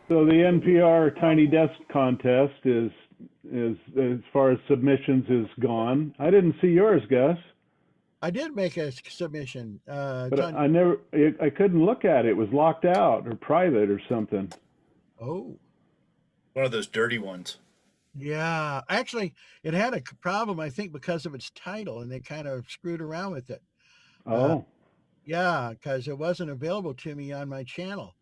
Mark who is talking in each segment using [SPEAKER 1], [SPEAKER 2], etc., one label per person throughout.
[SPEAKER 1] So the NPR Tiny Desk contest is as far as submissions is gone. I didn't see yours, Gus,
[SPEAKER 2] I did make a submission.
[SPEAKER 1] but I couldn't look at it. It was locked out or private or something.
[SPEAKER 2] Oh,
[SPEAKER 3] One of those dirty ones.
[SPEAKER 2] yeah. Actually, it had a problem, I think, because of its title, and they kind of screwed around with it. Uh,
[SPEAKER 1] Oh,
[SPEAKER 2] yeah, because it wasn't available to me on my channel,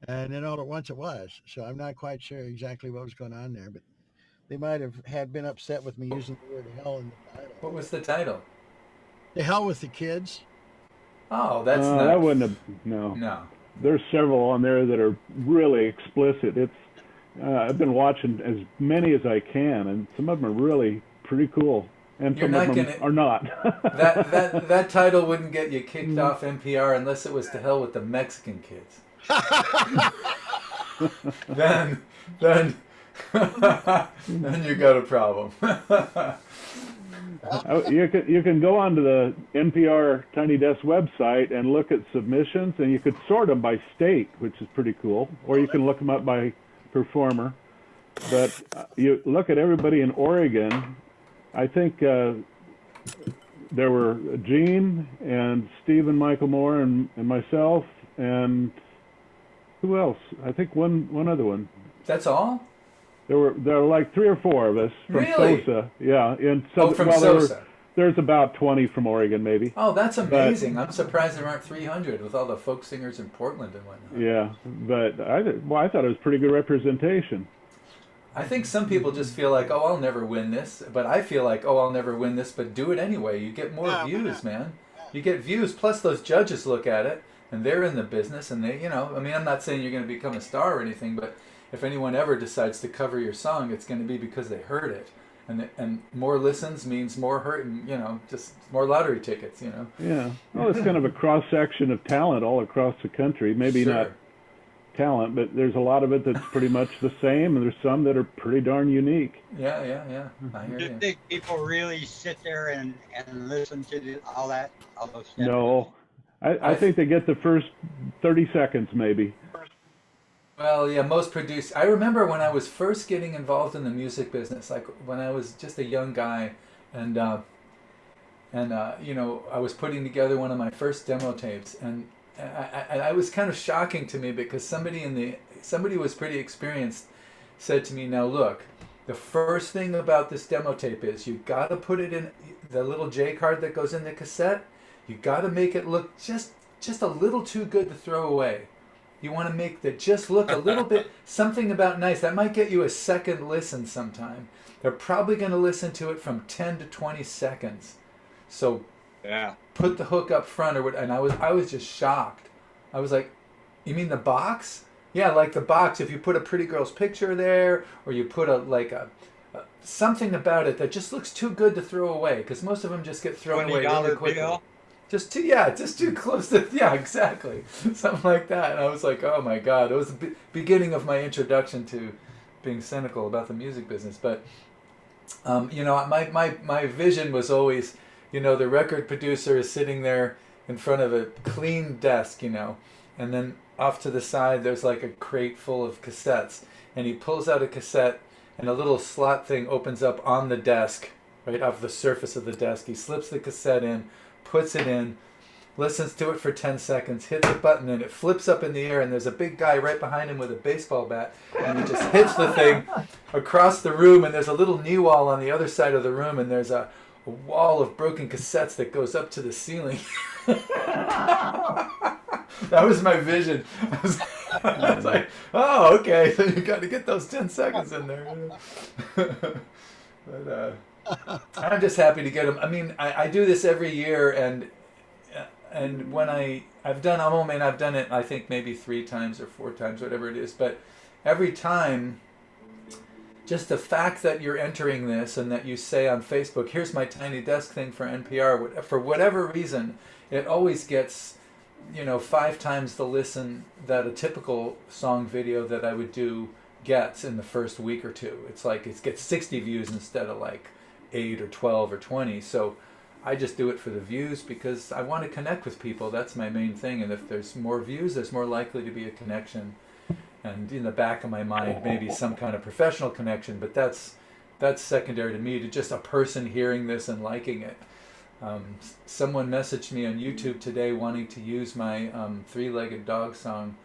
[SPEAKER 2] and then all at once it was. So I'm not quite sure exactly what was going on there, but they might have had been upset with me using the word hell in the title.
[SPEAKER 4] What was the title?
[SPEAKER 2] The hell with the kids.
[SPEAKER 4] Oh, that's
[SPEAKER 1] that
[SPEAKER 4] not.
[SPEAKER 1] wouldn't have. No,
[SPEAKER 4] No.
[SPEAKER 1] there's several on there that are really explicit. It's I've been watching as many as I can, and some of them are really pretty cool, and
[SPEAKER 4] You're
[SPEAKER 1] some
[SPEAKER 4] not
[SPEAKER 1] of them
[SPEAKER 4] gonna.
[SPEAKER 1] are not.
[SPEAKER 4] That title wouldn't get you kicked off NPR unless it was to hell with the Mexican kids. then, then, then you got a problem.
[SPEAKER 1] You can go onto the NPR Tiny Desk website and look at submissions, and you could sort them by state, which is pretty cool, or you can look them up by performer. But you look at everybody in Oregon. I think there were Gene and Stephen Michael Moore and myself and who else? I think one other one.
[SPEAKER 4] That's all?
[SPEAKER 1] There were like 3 or 4 of us from
[SPEAKER 4] Really?
[SPEAKER 1] SOSA. Yeah, and so
[SPEAKER 4] From
[SPEAKER 1] well,
[SPEAKER 4] SOSA.
[SPEAKER 1] There's about 20 from Oregon, maybe.
[SPEAKER 4] Oh, that's amazing. I'm surprised there aren't 300 with all the folk singers in Portland and whatnot.
[SPEAKER 1] Yeah, but I thought it was pretty good representation.
[SPEAKER 4] I think some people just feel like, oh, I'll never win this. But I feel like, oh, I'll never win this, but do it anyway. You get more views, man. You get views, plus those judges look at it, and they're in the business, and they, I mean, I'm not saying you're going to become a star or anything, but if anyone ever decides to cover your song, it's going to be because they heard it. And more listens means more hurt, and just more lottery tickets.
[SPEAKER 1] Yeah. Well, it's kind of a cross section of talent all across the country. Maybe
[SPEAKER 4] Sure.
[SPEAKER 1] not talent, but there's a lot of it that's pretty much the same, and there's some that are pretty darn unique.
[SPEAKER 4] Yeah. I hear
[SPEAKER 5] Do
[SPEAKER 4] you.
[SPEAKER 5] you think people really sit there and listen to all those steps?
[SPEAKER 1] No, I think they get the first 30 seconds maybe.
[SPEAKER 4] Well, yeah, most produce. I remember when I was first getting involved in the music business, like when I was just a young guy, and I was putting together one of my first demo tapes, and I was kind of shocking to me because somebody who was pretty experienced said to me, "Now look, the first thing about this demo tape is you got to put it in the little J card that goes in the cassette. You got to make it look just a little too good to throw away." You want to make that just look a little bit, something about nice. That might get you a second listen sometime. They're probably going to listen to it from 10 to 20 seconds. So put the hook up front, and I was just shocked. I was like, you mean the box? Yeah, like the box. If you put a pretty girl's picture there, or you put a something about it that just looks too good to throw away, because most of them just get thrown away really quickly.
[SPEAKER 5] Bill?
[SPEAKER 4] Just too close to, exactly. Something like that. And I was like, oh my God. It was the beginning of my introduction to being cynical about the music business. But, my vision was always, the record producer is sitting there in front of a clean desk, and then off to the side there's like a crate full of cassettes. And he pulls out a cassette and a little slot thing opens up on the desk, right off the surface of the desk. He slips the cassette in, puts it in, listens to it for 10 seconds, hits a button, and it flips up in the air, and there's a big guy right behind him with a baseball bat, and he just hits the thing across the room, and there's a little knee wall on the other side of the room, and there's a wall of broken cassettes that goes up to the ceiling. That was my vision. I was like, oh, okay, so you got to get those 10 seconds in there. But, I'm just happy to get them. I mean, I do this every year, and when I've done it, I think maybe 3 times or 4 times, whatever it is. But every time, just the fact that you're entering this and that you say on Facebook, here's my Tiny Desk thing for NPR, for whatever reason, it always gets, 5 times the listen that a typical song video that I would do gets in the first week or two. It's like it gets 60 views instead of like 8 or 12 or 20. So I just do it for the views because I want to connect with people. That's my main thing. And if there's more views, there's more likely to be a connection. and in the back of my mind maybe some kind of professional connection, but that's secondary to me, to just a person hearing this and liking it. Someone messaged me on YouTube today wanting to use my three-legged dog song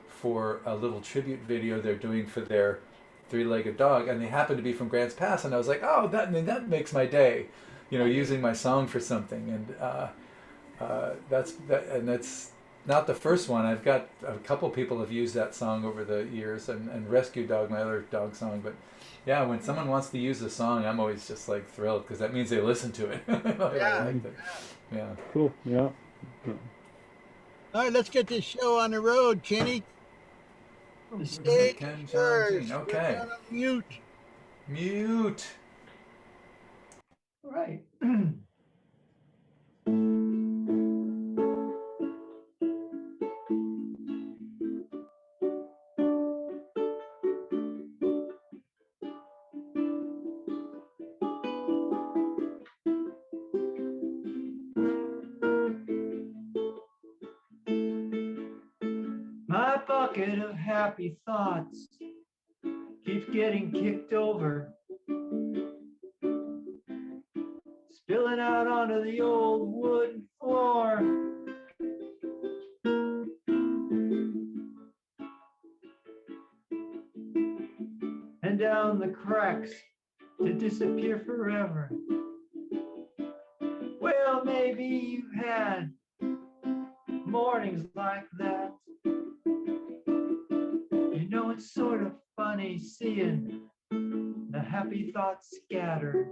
[SPEAKER 4] for a little tribute video they're doing for their three-legged dog, and they happen to be from Grants Pass, and I was like, oh, that makes my day, using my song for something. And that's not the first one. I've got a couple people have used that song over the years, and Rescue Dog, my other dog song. But yeah, when someone wants to use a song, I'm always just like thrilled, because that means they listen to it. I liked it. Yeah.
[SPEAKER 1] Cool. Yeah.
[SPEAKER 2] All right, let's get this show on the road, Kenny. The stage is yours.
[SPEAKER 4] Okay.
[SPEAKER 2] We're on mute.
[SPEAKER 4] Mute.
[SPEAKER 6] All right. My bucket of happy thoughts keeps getting kicked over, spilling out onto the old wooden floor. And down the cracks to disappear forever. Well, maybe you've had mornings like that. It's sort of funny seeing the happy thoughts scatter.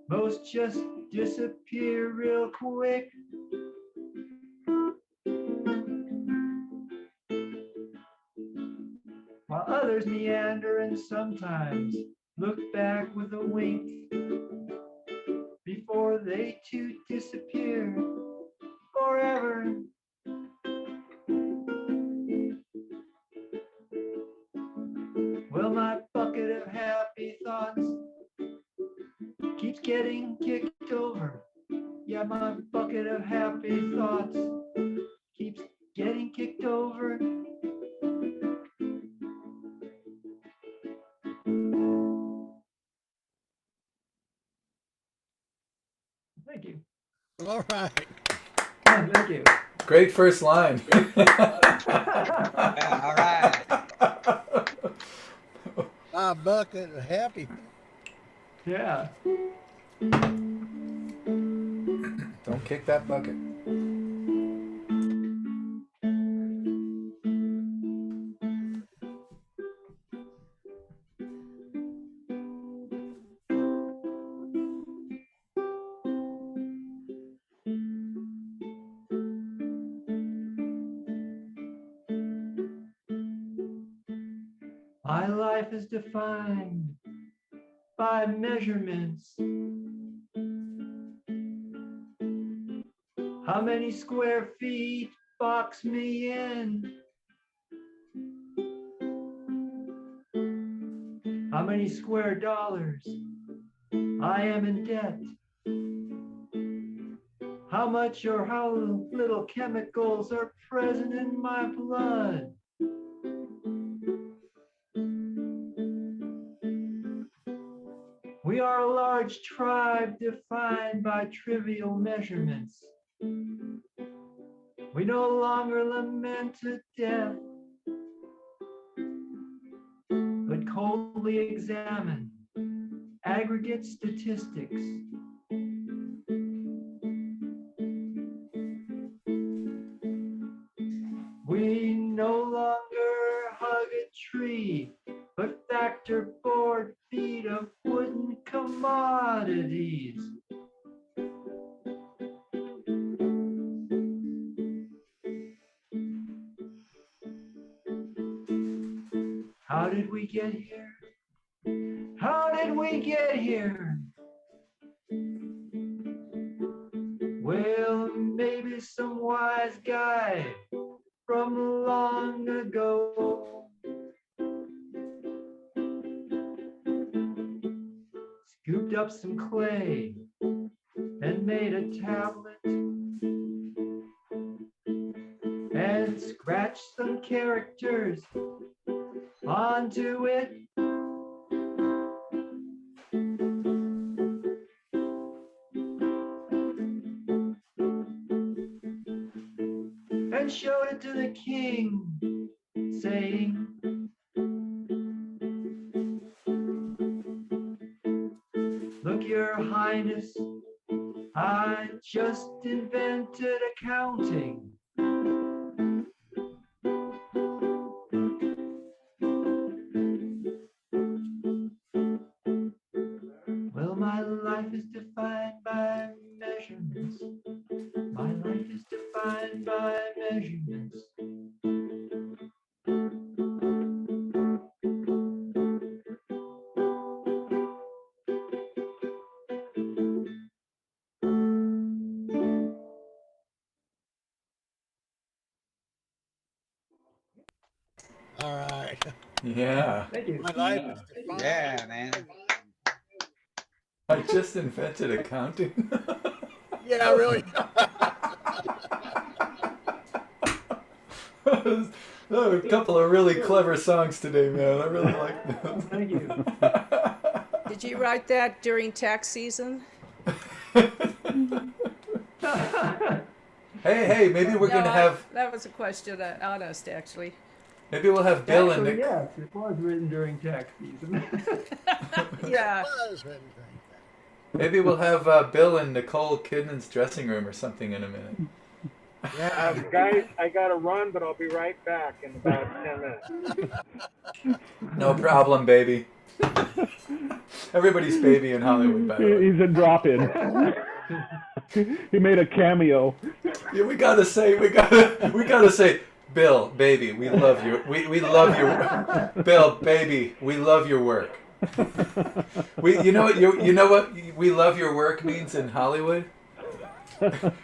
[SPEAKER 6] Most just disappear real quick. While others meander and sometimes look back with a wink before they too disappear forever. Well, my bucket of happy thoughts keeps getting kicked over. Yeah, my bucket of happy thoughts keeps getting kicked over. Thank you.
[SPEAKER 2] All right.
[SPEAKER 6] Thank you.
[SPEAKER 4] Great first line.
[SPEAKER 5] Yeah, all right.
[SPEAKER 2] My bucket of happy.
[SPEAKER 6] Yeah.
[SPEAKER 4] Don't kick that bucket.
[SPEAKER 6] My life is defined by measurements. How many square feet box me in? How many square dollars I am in debt? How much or how little chemicals are present in my blood? We are a large tribe defined by trivial measurements. We no longer lament a death, but coldly examine aggregate statistics. We no longer hug a tree, but factor board feet of wooden commodities. How did we get here? How did we get here? Well, maybe some wise guy from long ago scooped up some clay and made a tablet and scratched attach some characters onto it. And showed it to the king, saying, "Look, Your Highness, I just invented accounting. Well, my life is defined by measurements. My life is defined by measurements.
[SPEAKER 2] All right.
[SPEAKER 4] Yeah.
[SPEAKER 6] Thank you.
[SPEAKER 2] My life is defined.
[SPEAKER 5] Yeah, man.
[SPEAKER 4] I just invented accounting.
[SPEAKER 2] Yeah, really.
[SPEAKER 4] A couple of really clever songs today, man. I really like them.
[SPEAKER 6] Thank you.
[SPEAKER 7] Did you write that during tax season?
[SPEAKER 4] Hey, maybe we're gonna have.
[SPEAKER 7] That was a question honest, actually.
[SPEAKER 4] Maybe we'll have Bill and
[SPEAKER 6] Actually,
[SPEAKER 4] Nick.
[SPEAKER 6] yes, it was written during tax season.
[SPEAKER 7] Yeah.
[SPEAKER 2] Was written during that.
[SPEAKER 4] Maybe we'll have Bill in Nicole Kidman's dressing room or something in a minute.
[SPEAKER 2] Yeah.
[SPEAKER 8] Guys, I gotta run, but I'll be right back in about 10 minutes.
[SPEAKER 4] No problem, baby. Everybody's baby in Hollywood, by the way.
[SPEAKER 1] He's a drop-in. He made a cameo.
[SPEAKER 4] Yeah, we gotta say, Bill, baby, we love you. We love your Bill, baby, we love your work. You know what we love your work means in Hollywood?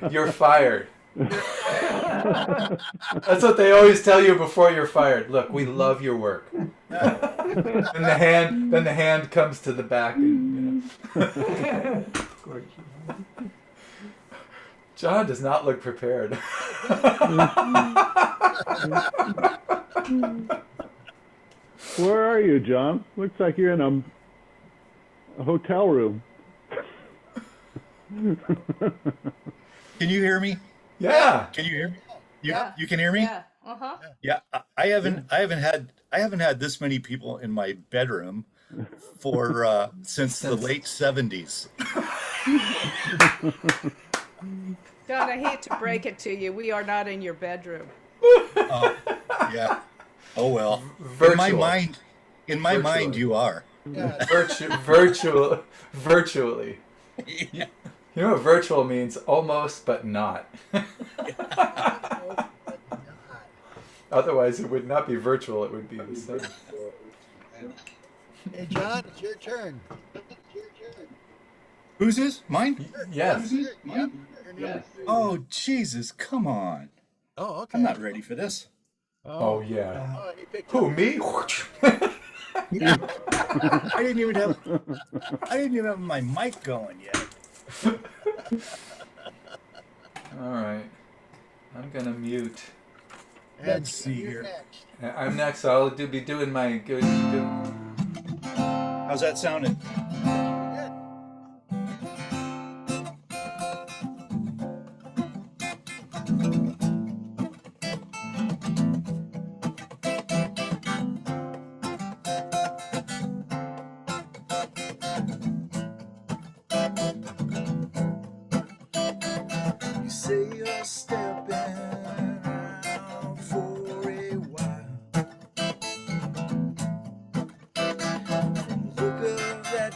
[SPEAKER 4] You're fired. That's what they always tell you before you're fired. Look, we love your work. Then the hand comes to the back, and,
[SPEAKER 6] Of course.
[SPEAKER 4] John does not look prepared.
[SPEAKER 1] Where are you, John? Looks like you're in a hotel room.
[SPEAKER 3] Can you hear me?
[SPEAKER 4] Yeah.
[SPEAKER 3] Can you hear me?
[SPEAKER 7] Yeah.
[SPEAKER 3] You can hear me?
[SPEAKER 7] Yeah. Uh-huh.
[SPEAKER 3] Yeah. I haven't had this many people in my bedroom for since the late 70s.
[SPEAKER 7] John, I hate to break it to you. We are not in your bedroom.
[SPEAKER 3] Yeah. Oh well.
[SPEAKER 4] Virtual.
[SPEAKER 3] In my mind, you are.
[SPEAKER 2] Yeah.
[SPEAKER 4] Virtually.
[SPEAKER 3] Yeah.
[SPEAKER 4] You know what virtual means? Almost, but not. Otherwise, it would not be virtual. It would be the same.
[SPEAKER 2] Hey, John, it's your turn.
[SPEAKER 3] Who's this? Mine?
[SPEAKER 4] Yes.
[SPEAKER 2] Yes.
[SPEAKER 3] Oh Jesus! Come on.
[SPEAKER 2] Oh, okay.
[SPEAKER 3] I'm not ready for this.
[SPEAKER 4] Oh yeah.
[SPEAKER 2] Oh, he picked
[SPEAKER 4] Who,
[SPEAKER 2] up.
[SPEAKER 4] me?
[SPEAKER 3] I didn't even have my mic going yet.
[SPEAKER 4] All right. I'm gonna mute.
[SPEAKER 2] And
[SPEAKER 3] Let's see
[SPEAKER 2] you're
[SPEAKER 3] here.
[SPEAKER 2] next.
[SPEAKER 4] I'm next. So I'll be doing my good.
[SPEAKER 3] How's that sounding?
[SPEAKER 2] Good.
[SPEAKER 3] You say you're stepping out for a while. From the look of that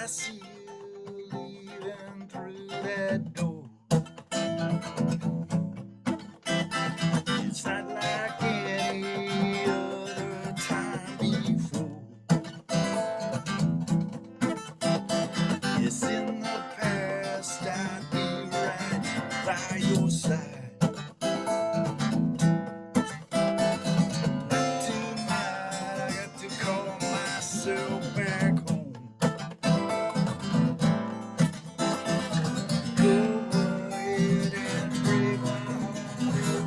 [SPEAKER 3] see you leaving through that door. It's not like any other time before. Yes, in the past I'd be right by your side. Tonight I got to call myself back home. Go ahead and break my heart real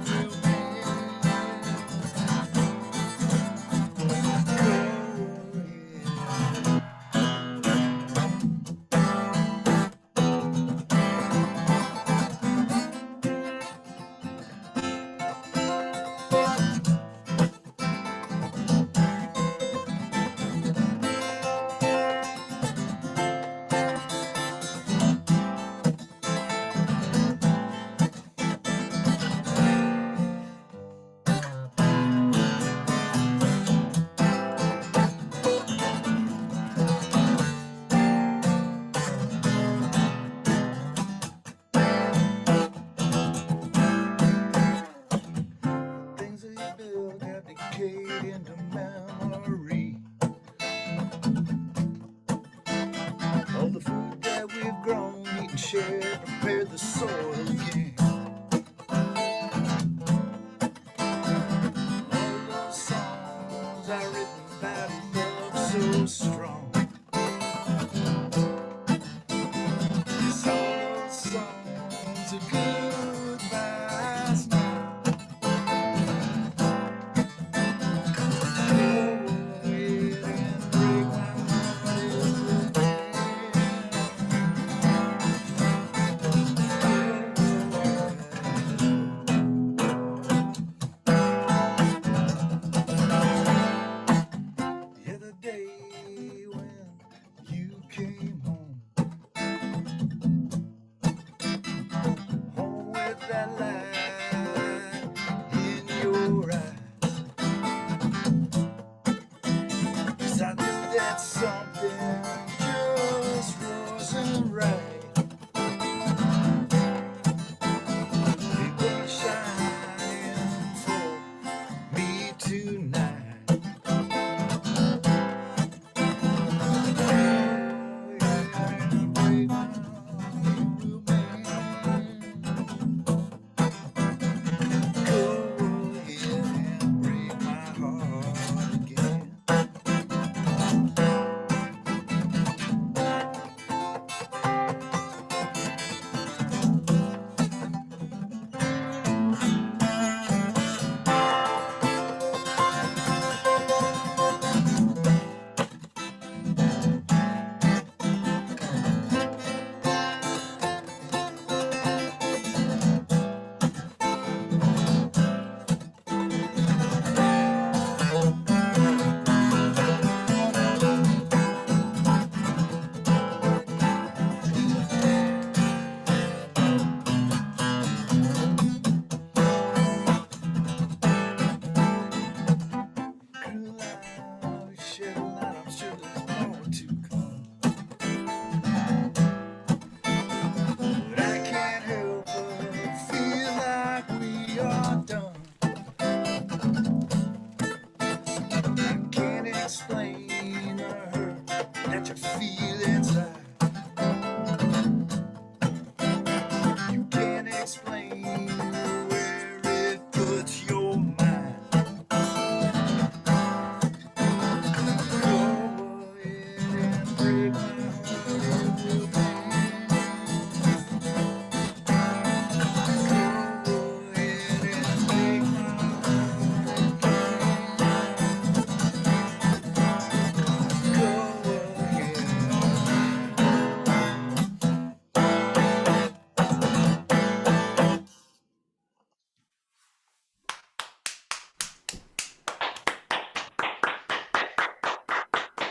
[SPEAKER 3] things that you build have decayed into memory. All the food that we've grown, eaten, shared, prepared the soil again. All those songs I written about love so strong. Yes, all those songs are goodbyes now. The other day when you came home, home with that light in your eyes. Yes, I knew that something just wasn't right. It was shining for me tonight.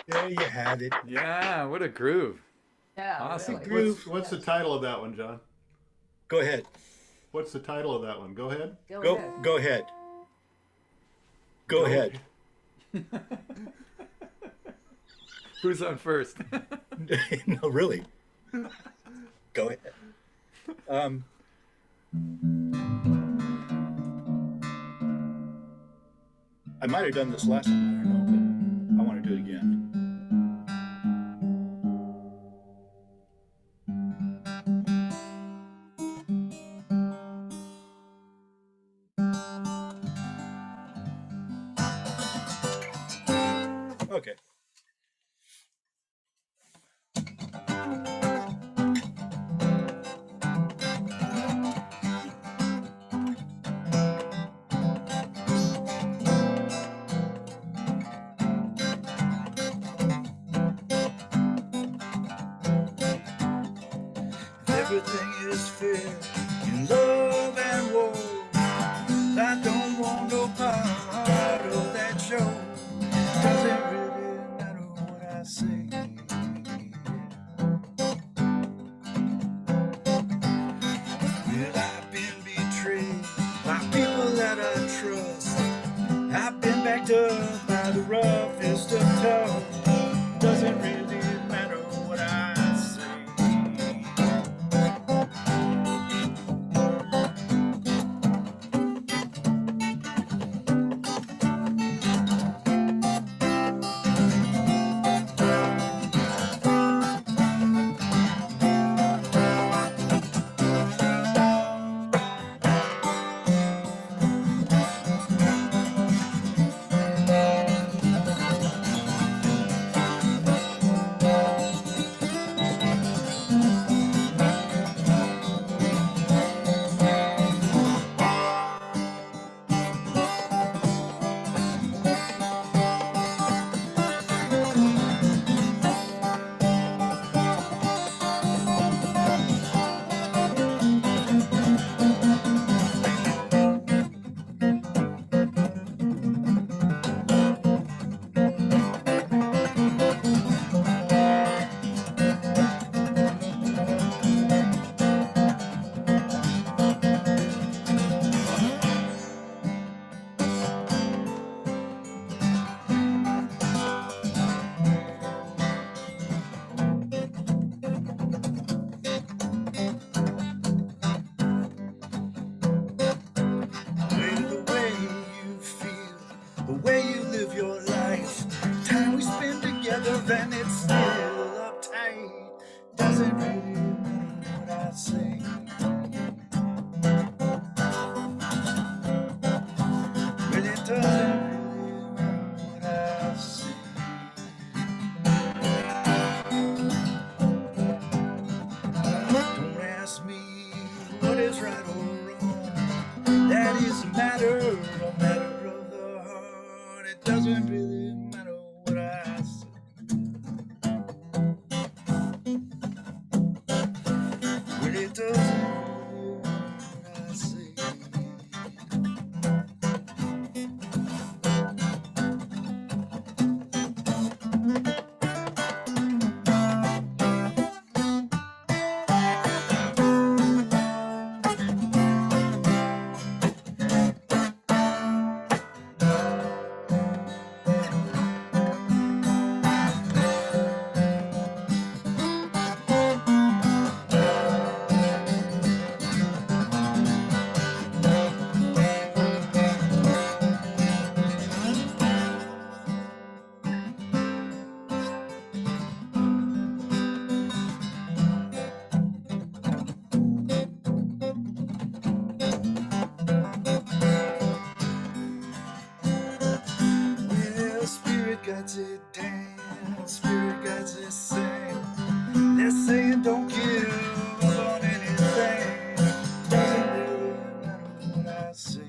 [SPEAKER 3] There you have it.
[SPEAKER 4] Yeah, what a groove.
[SPEAKER 7] Yeah.
[SPEAKER 4] Awesome.
[SPEAKER 7] Really.
[SPEAKER 9] What's the title of that one, John?
[SPEAKER 3] Go ahead.
[SPEAKER 9] What's the title of that one? Go ahead.
[SPEAKER 3] Go ahead. Go ahead.
[SPEAKER 4] Who's on first?
[SPEAKER 3] No, really. Go ahead. I might have done this last time, I don't know, but I want to do it again. Okay. Everything is fair in love and war. I don't want no part of that show. Doesn't really matter what I say. Well, I've been betrayed by people that I trust. I've been backed up by the roughest of tough. Doesn't really matter what I say. And it's still uptight. Doesn't really matter what I say. Well, it doesn't really matter what I say. Don't ask me what is right or wrong. That is a matter of the heart. It doesn't really matter what I say. It doesn't matter what I say. Guides it dance, spirit guides it sing. They're saying don't give up on anything. Doesn't really matter what I say.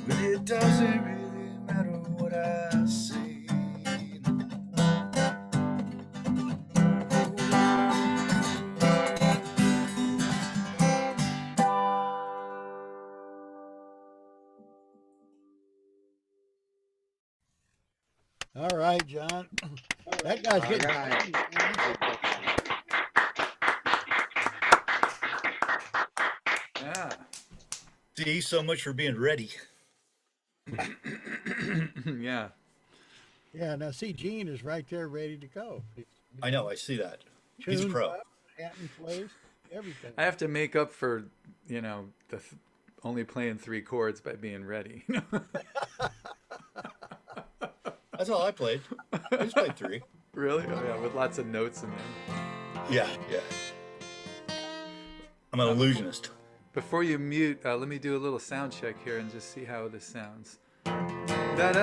[SPEAKER 3] Well, it doesn't really matter what I say.
[SPEAKER 2] All right, John. That guy's getting.
[SPEAKER 4] Yeah.
[SPEAKER 3] See, so much for being ready.
[SPEAKER 4] Yeah.
[SPEAKER 2] Yeah, now see, Gene is right there ready to go.
[SPEAKER 10] I know. I see that. He's a
[SPEAKER 2] Tuned
[SPEAKER 10] pro.
[SPEAKER 2] up, hat in place, everything.
[SPEAKER 4] I have to make up for, only playing 3 chords by being ready.
[SPEAKER 10] That's all I played. I just played 3.
[SPEAKER 4] Really? Oh, yeah, with lots of notes in there.
[SPEAKER 10] Yeah. I'm an illusionist.
[SPEAKER 4] Before you mute, let me do a little sound check here and just see how this sounds.
[SPEAKER 2] That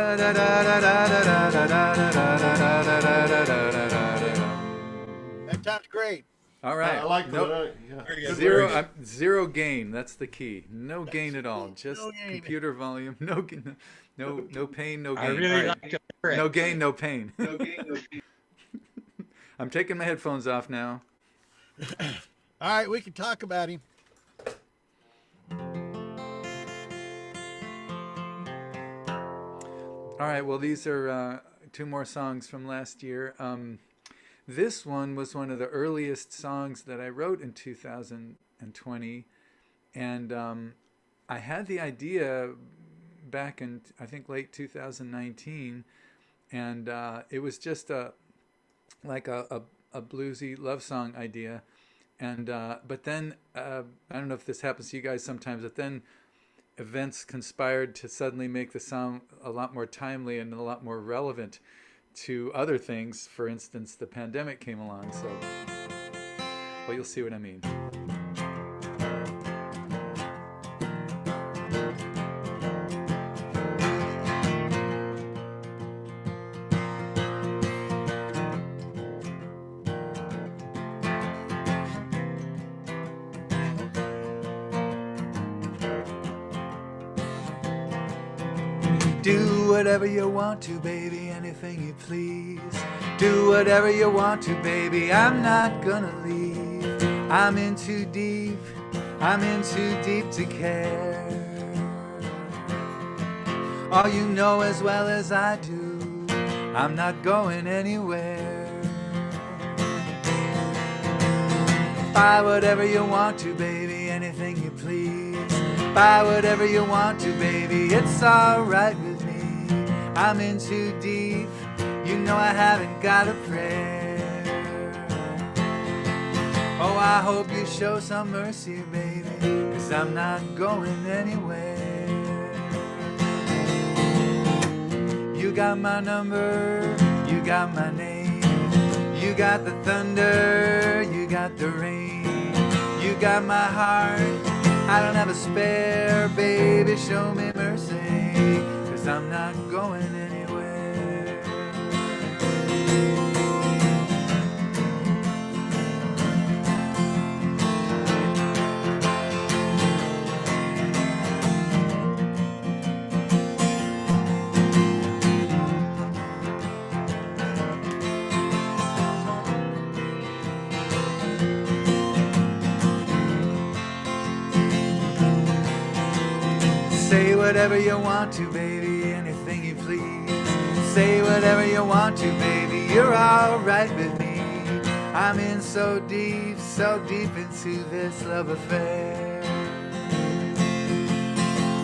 [SPEAKER 2] sounds great.
[SPEAKER 4] All right.
[SPEAKER 9] I like
[SPEAKER 4] nope.
[SPEAKER 9] Yeah.
[SPEAKER 4] Zero gain. That's the key. No gain at all. Just
[SPEAKER 2] no gain.
[SPEAKER 4] computer volume. No pain, no gain.
[SPEAKER 5] I really like to hear it.
[SPEAKER 4] No gain, no pain. No gain, no pain. I'm taking my headphones off now.
[SPEAKER 2] All right, we can talk about him.
[SPEAKER 4] All right. Well, these are 2 more songs from last year. This one was one of the earliest songs that I wrote in 2020. And I had the idea back in, I think, late 2019. And it was just like a bluesy love song idea. And but then, I don't know if this happens to you guys sometimes, but then events conspired to suddenly make the song a lot more timely and a lot more relevant to other things. For instance, the pandemic came along, so well, you'll see what I mean. Do whatever you want to, baby, anything you please. Do whatever you want to, baby, I'm not gonna leave. I'm in too deep to care. Oh, you know as well as I do, I'm not going anywhere. Buy whatever you want to, baby, anything you please. Buy whatever you want to, baby, it's alright with me. I'm in too deep, you know I haven't got a prayer. Oh, I hope you show some mercy, baby, 'cause I'm not going anywhere. You got my number, you got my name. You got the thunder, you got the rain. You got my heart, I don't have a spare, baby, show me mercy, 'cause I'm not going anywhere. Say whatever you want to, baby, anything you please. Say whatever you want to, baby, you're alright with me. I'm in so deep into this love affair.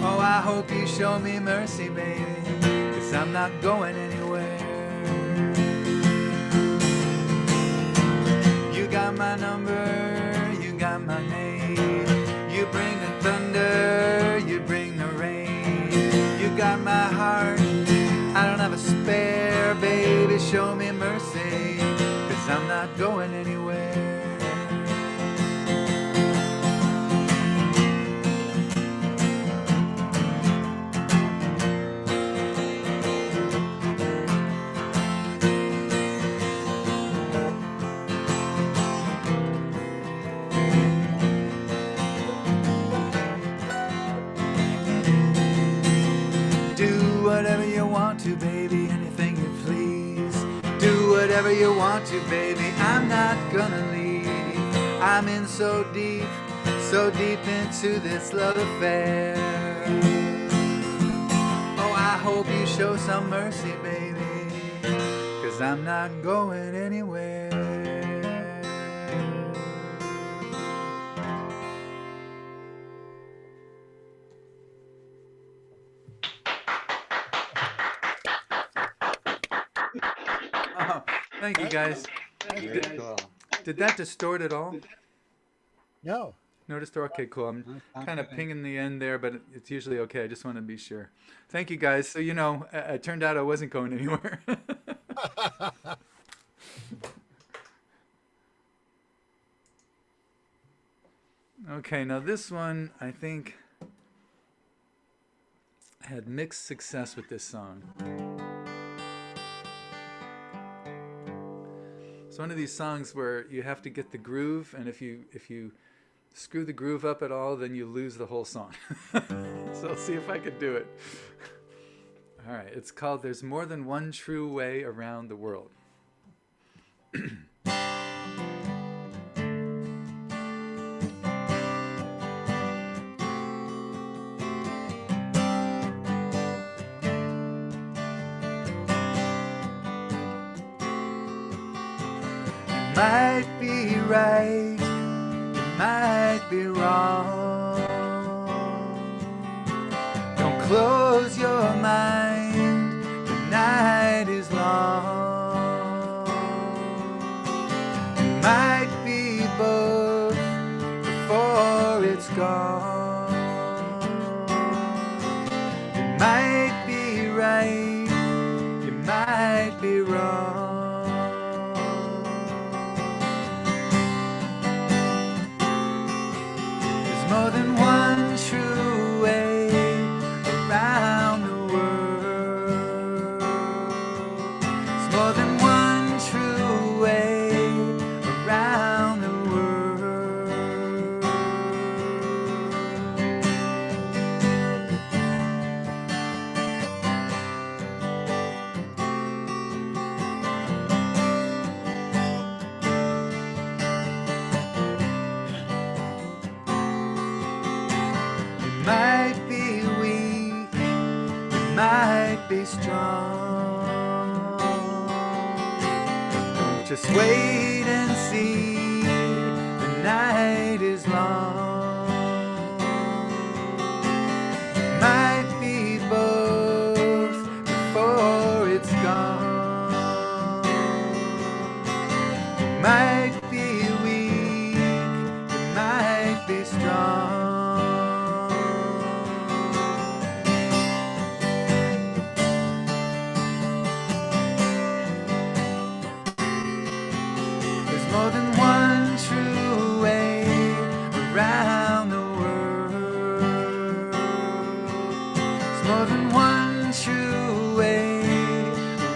[SPEAKER 4] Oh, I hope you show me mercy, baby, 'cause I'm not going anywhere. You got my number, you got my name. You bring the thunder, you bring the rain. You got my heart, I don't have a spare, baby, show me mercy, 'cause I'm not going anywhere. Whatever you want to, baby, anything you please. Do whatever you want to, baby, I'm not gonna leave. I'm in so deep into this love affair. Oh, I hope you show some mercy, baby, 'cause I'm not going anywhere. Thank you, guys.
[SPEAKER 5] Very cool.
[SPEAKER 4] Did that distort at all?
[SPEAKER 2] No.
[SPEAKER 4] No distort? Okay, cool. I'm kind of pinging the end there, but it's usually okay. I just want to be sure. Thank you, guys. So, you know, it turned out I wasn't going anywhere. Okay, now this one, I think, had mixed success with this song. It's one of these songs where you have to get the groove, and if you screw the groove up at all, then you lose the whole song. So I'll see if I could do it. All right, it's called There's More Than One True Way Around the World. Might be right, you might be wrong. Don't close your mind, the night is long. You might be both before it's gone. You might be right, you might be wrong. More than one true way around the world. There's more than one true way around the world. Might be weak, you might be strong. Just wait and see, the night is long. You might be both before it's gone. You might be weak, you might be strong. More than one true way around the world. There's more than one true way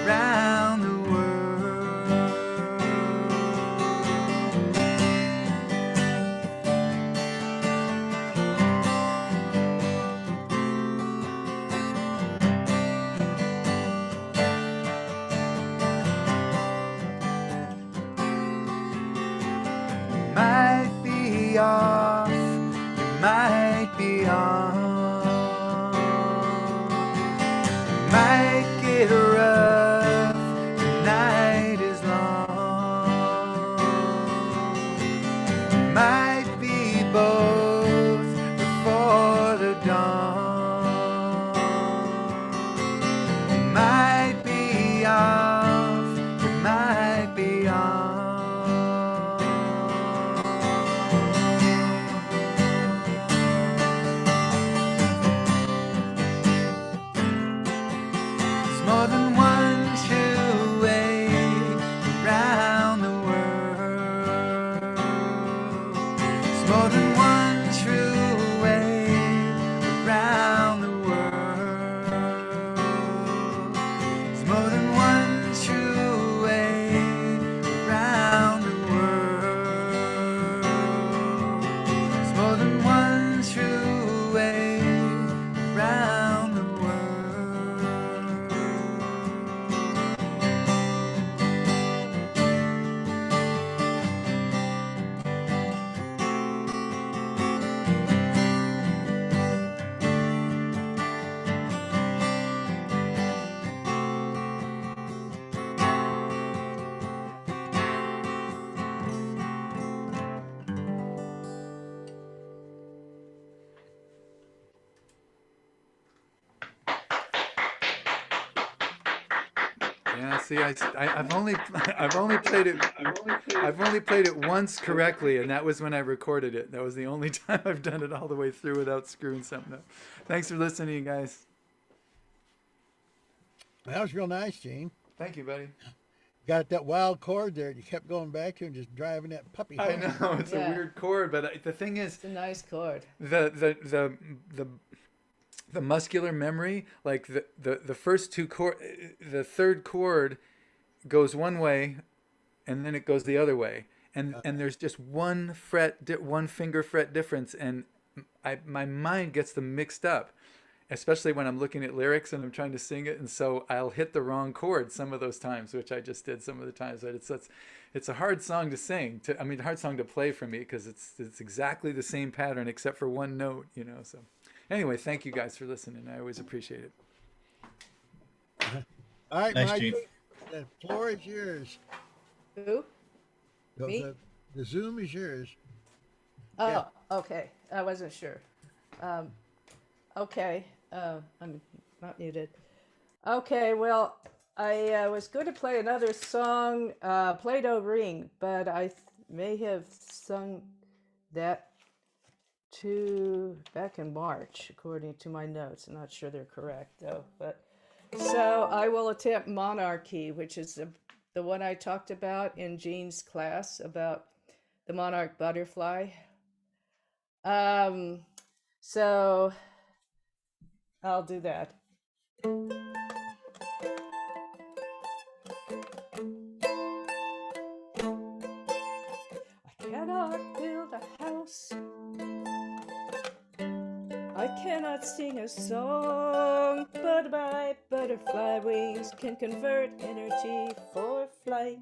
[SPEAKER 4] around the world. Might be off, you might be on. You might get rough, the night is long. You might be both before the dawn. You might be off, you might be on. More than one true way around the world. There's more than one true way around the world. There's more than one true way around the world. There's more than one true way around the world. Yeah, see, I've only played it once correctly, and that was when I recorded it. That was the only time I've done it all the way through without screwing something up. Thanks for listening, guys.
[SPEAKER 2] That was real nice, Gene.
[SPEAKER 4] Thank you, buddy.
[SPEAKER 2] Got that wild chord there. You kept going back to and just driving that puppy home.
[SPEAKER 4] I know it's a weird chord, but the thing is,
[SPEAKER 7] it's a nice chord.
[SPEAKER 4] The muscular memory, like the first two chord, the third chord goes one way, and then it goes the other way, and there's just one finger fret difference, and my mind gets them mixed up, especially when I'm looking at lyrics and I'm trying to sing it, and so I'll hit the wrong chord some of those times, which I just did some of the times. But it's a hard song to sing. Hard song to play for me because it's exactly the same pattern except for one note, So anyway, thank you guys for listening. I always appreciate it.
[SPEAKER 2] All right,
[SPEAKER 10] Nice,
[SPEAKER 2] Mike,
[SPEAKER 10] Gene.
[SPEAKER 2] the floor is yours.
[SPEAKER 7] Who? Me?
[SPEAKER 2] The Zoom is yours.
[SPEAKER 7] Oh,
[SPEAKER 2] Yeah.
[SPEAKER 7] okay. I wasn't sure. Okay. I'm not muted. Okay, well, I was going to play another song, Play-Doh Ring, but I may have sung that back in March, according to my notes. I'm not sure they're correct, though. But so I will attempt Monarchy, which is the one I talked about in Jean's class about the monarch butterfly. So I'll do that. I cannot build a house. I cannot sing a song, but my butterfly wings can convert energy for flight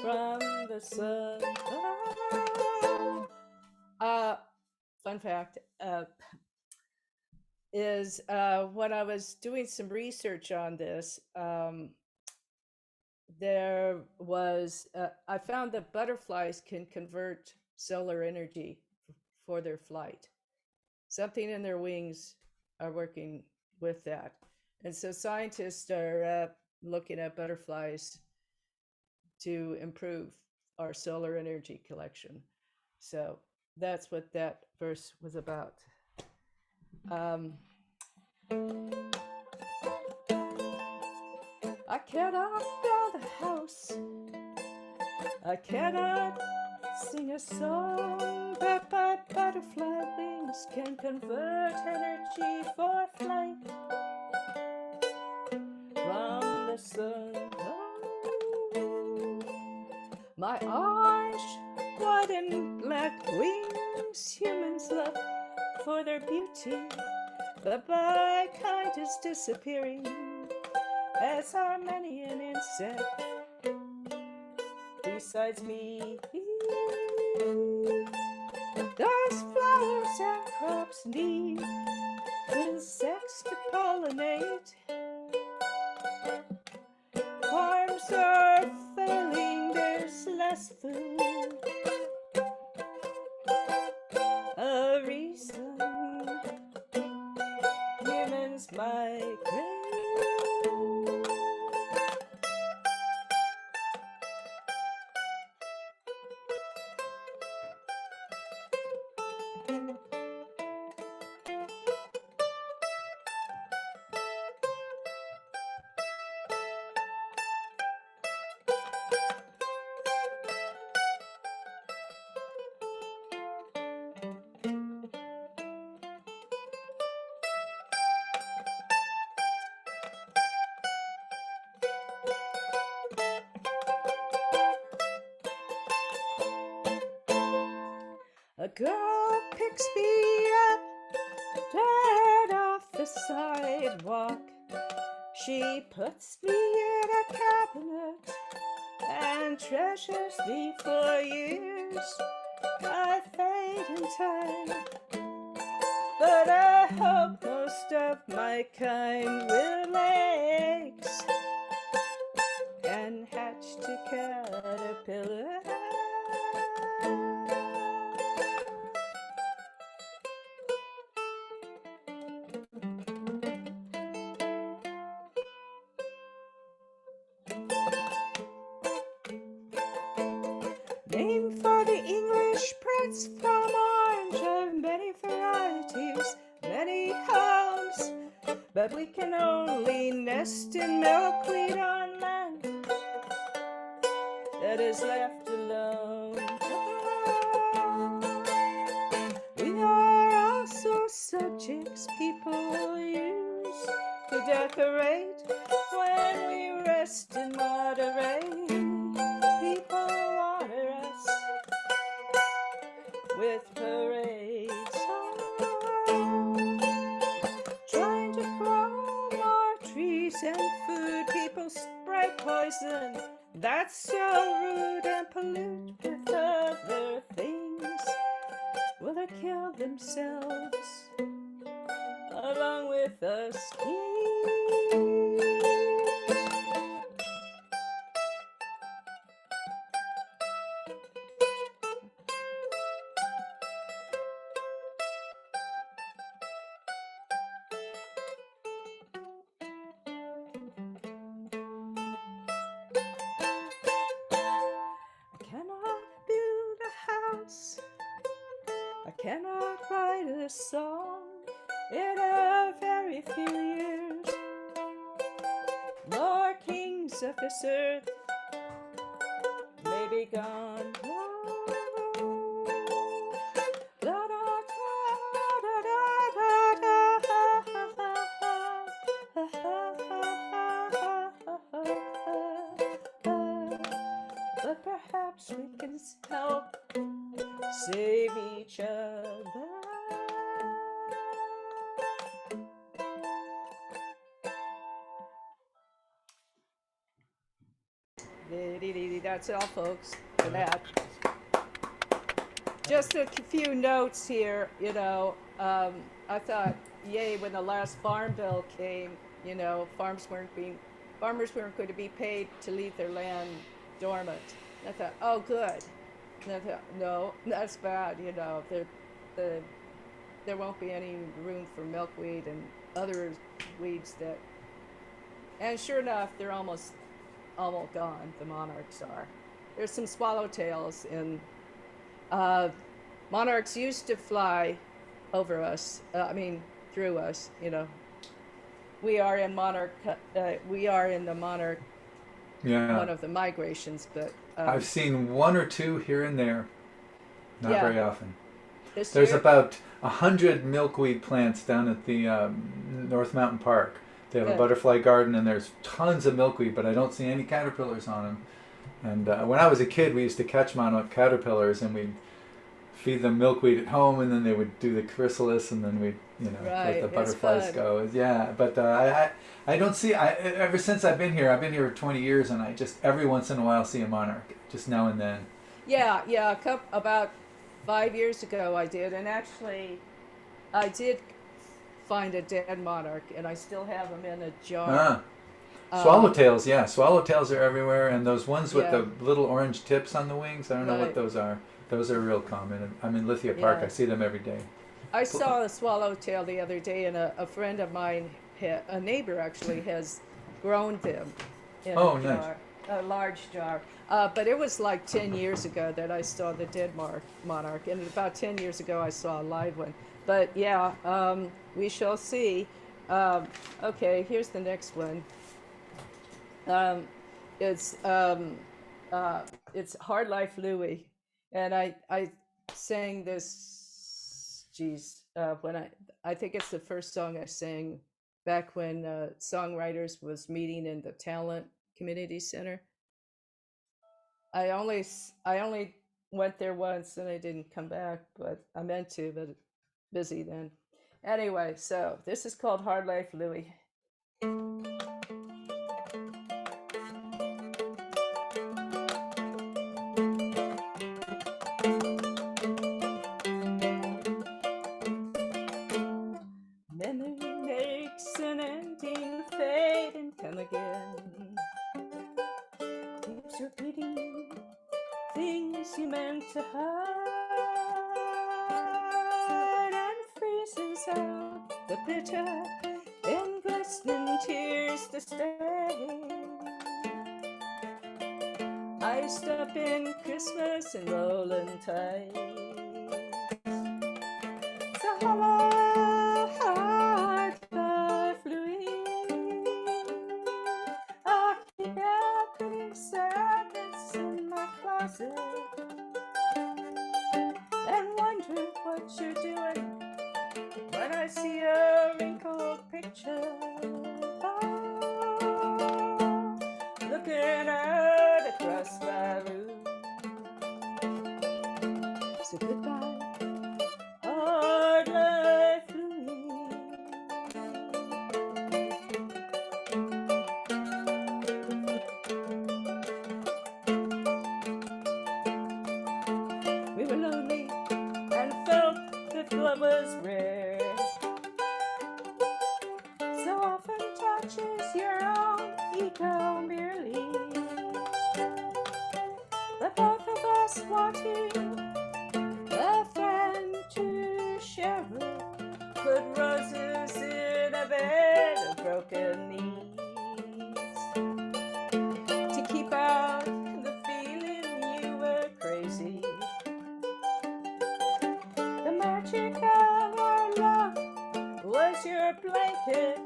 [SPEAKER 7] from the sun. Fun fact is when I was doing some research on this, there was I found that butterflies can convert solar energy for their flight. Something in their wings are working with that, and so scientists are looking at butterflies to improve our solar energy collection. So that's what that verse was about. I cannot build a house. I cannot sing a song, but my butterfly wings can convert energy for flight from the sun. My orange, white, and black wings humans love for their beauty, but my kind is disappearing, as are many an insect besides me. Those flowers and crops need insects to pollinate. Farms are failing, there's less food. A reason humans migrate. A girl picks me up dead off the sidewalk. She puts me in a cabinet and treasures me for years. I fade in time, but I hope most of my kind will eggs and hatch to caterpillar. but we can only nest in milkweed on land that is left alone. We are also subjects people use to decorate when we rest in Monterey. People water us with parades, trying to grow more trees and food. People spray poison that's so rude and pollute with other things. Will they kill themselves along with us? I cannot write a song in a very few years. More kings of this earth may be gone. But perhaps we can help save each other. That's all, folks, for that. Just a few notes here, you know. I thought, yay, when the last farm bill came, you know, farmers weren't going to be paid to leave their land dormant. I thought, oh, good. And I thought, no, that's bad, you know. There won't be any room for milkweed and other weeds that. And sure enough, they're almost gone. The monarchs are. There's some swallowtails, and monarchs used to fly over us. Through us. You know. We are in the monarch.
[SPEAKER 4] Yeah.
[SPEAKER 7] One of the migrations, but
[SPEAKER 4] I've seen one or two here and there. Not very often.
[SPEAKER 7] There's
[SPEAKER 4] about 100 milkweed plants down at the North Mountain Park. They have a butterfly garden, and there's tons of milkweed, but I don't see any caterpillars on them. And when I was a kid, we used to catch caterpillars, and we'd feed them milkweed at home, and then they would do the chrysalis, and then we'd, let the butterflies go. Yeah, but I don't see. Ever since I've been here 20 years, and I just every once in a while see a monarch, just now and then.
[SPEAKER 7] Yeah. About 5 years ago, I did, and actually, I did find a dead monarch, and I still have them in a jar.
[SPEAKER 4] Swallowtails, swallowtails are everywhere, and those ones with the little orange tips on the wings. I don't know what those are. Those are real common. I'm in Lithia Park. I see them every day.
[SPEAKER 7] I saw a swallowtail the other day, and a friend of mine, a neighbor actually, has grown them in a jar, a large jar. But it was like 10 years ago that I saw the dead monarch, and about 10 years ago I saw a live one. But yeah, we shall see. Okay, here's the next one. It's Hard Life Louie, and I sang this. When I think it's the first song I sang back when Songwriters was meeting in the Talent Community Center. I only went there once and I didn't come back, but I meant to, but busy then. Anyway, so this is called Hard Life Louie. Memory makes an ending fade and come again. Keeps repeating things you meant to hide and freezes out the bitter in glistening tears to stay. Iced up in Christmas and rolling tides. So hello, Hard Life Louie. closet and wonder what you're doing when I see a wrinkled picture. Looking out across my room. So goodbye, hard life, Louis. We were lonely and felt that love was rare. So often touches your own ego merely. But both of us wanting a friend to share with. Put roses in a bed of broken knees. To keep out the feeling you were crazy. The magic of our love was your blanket.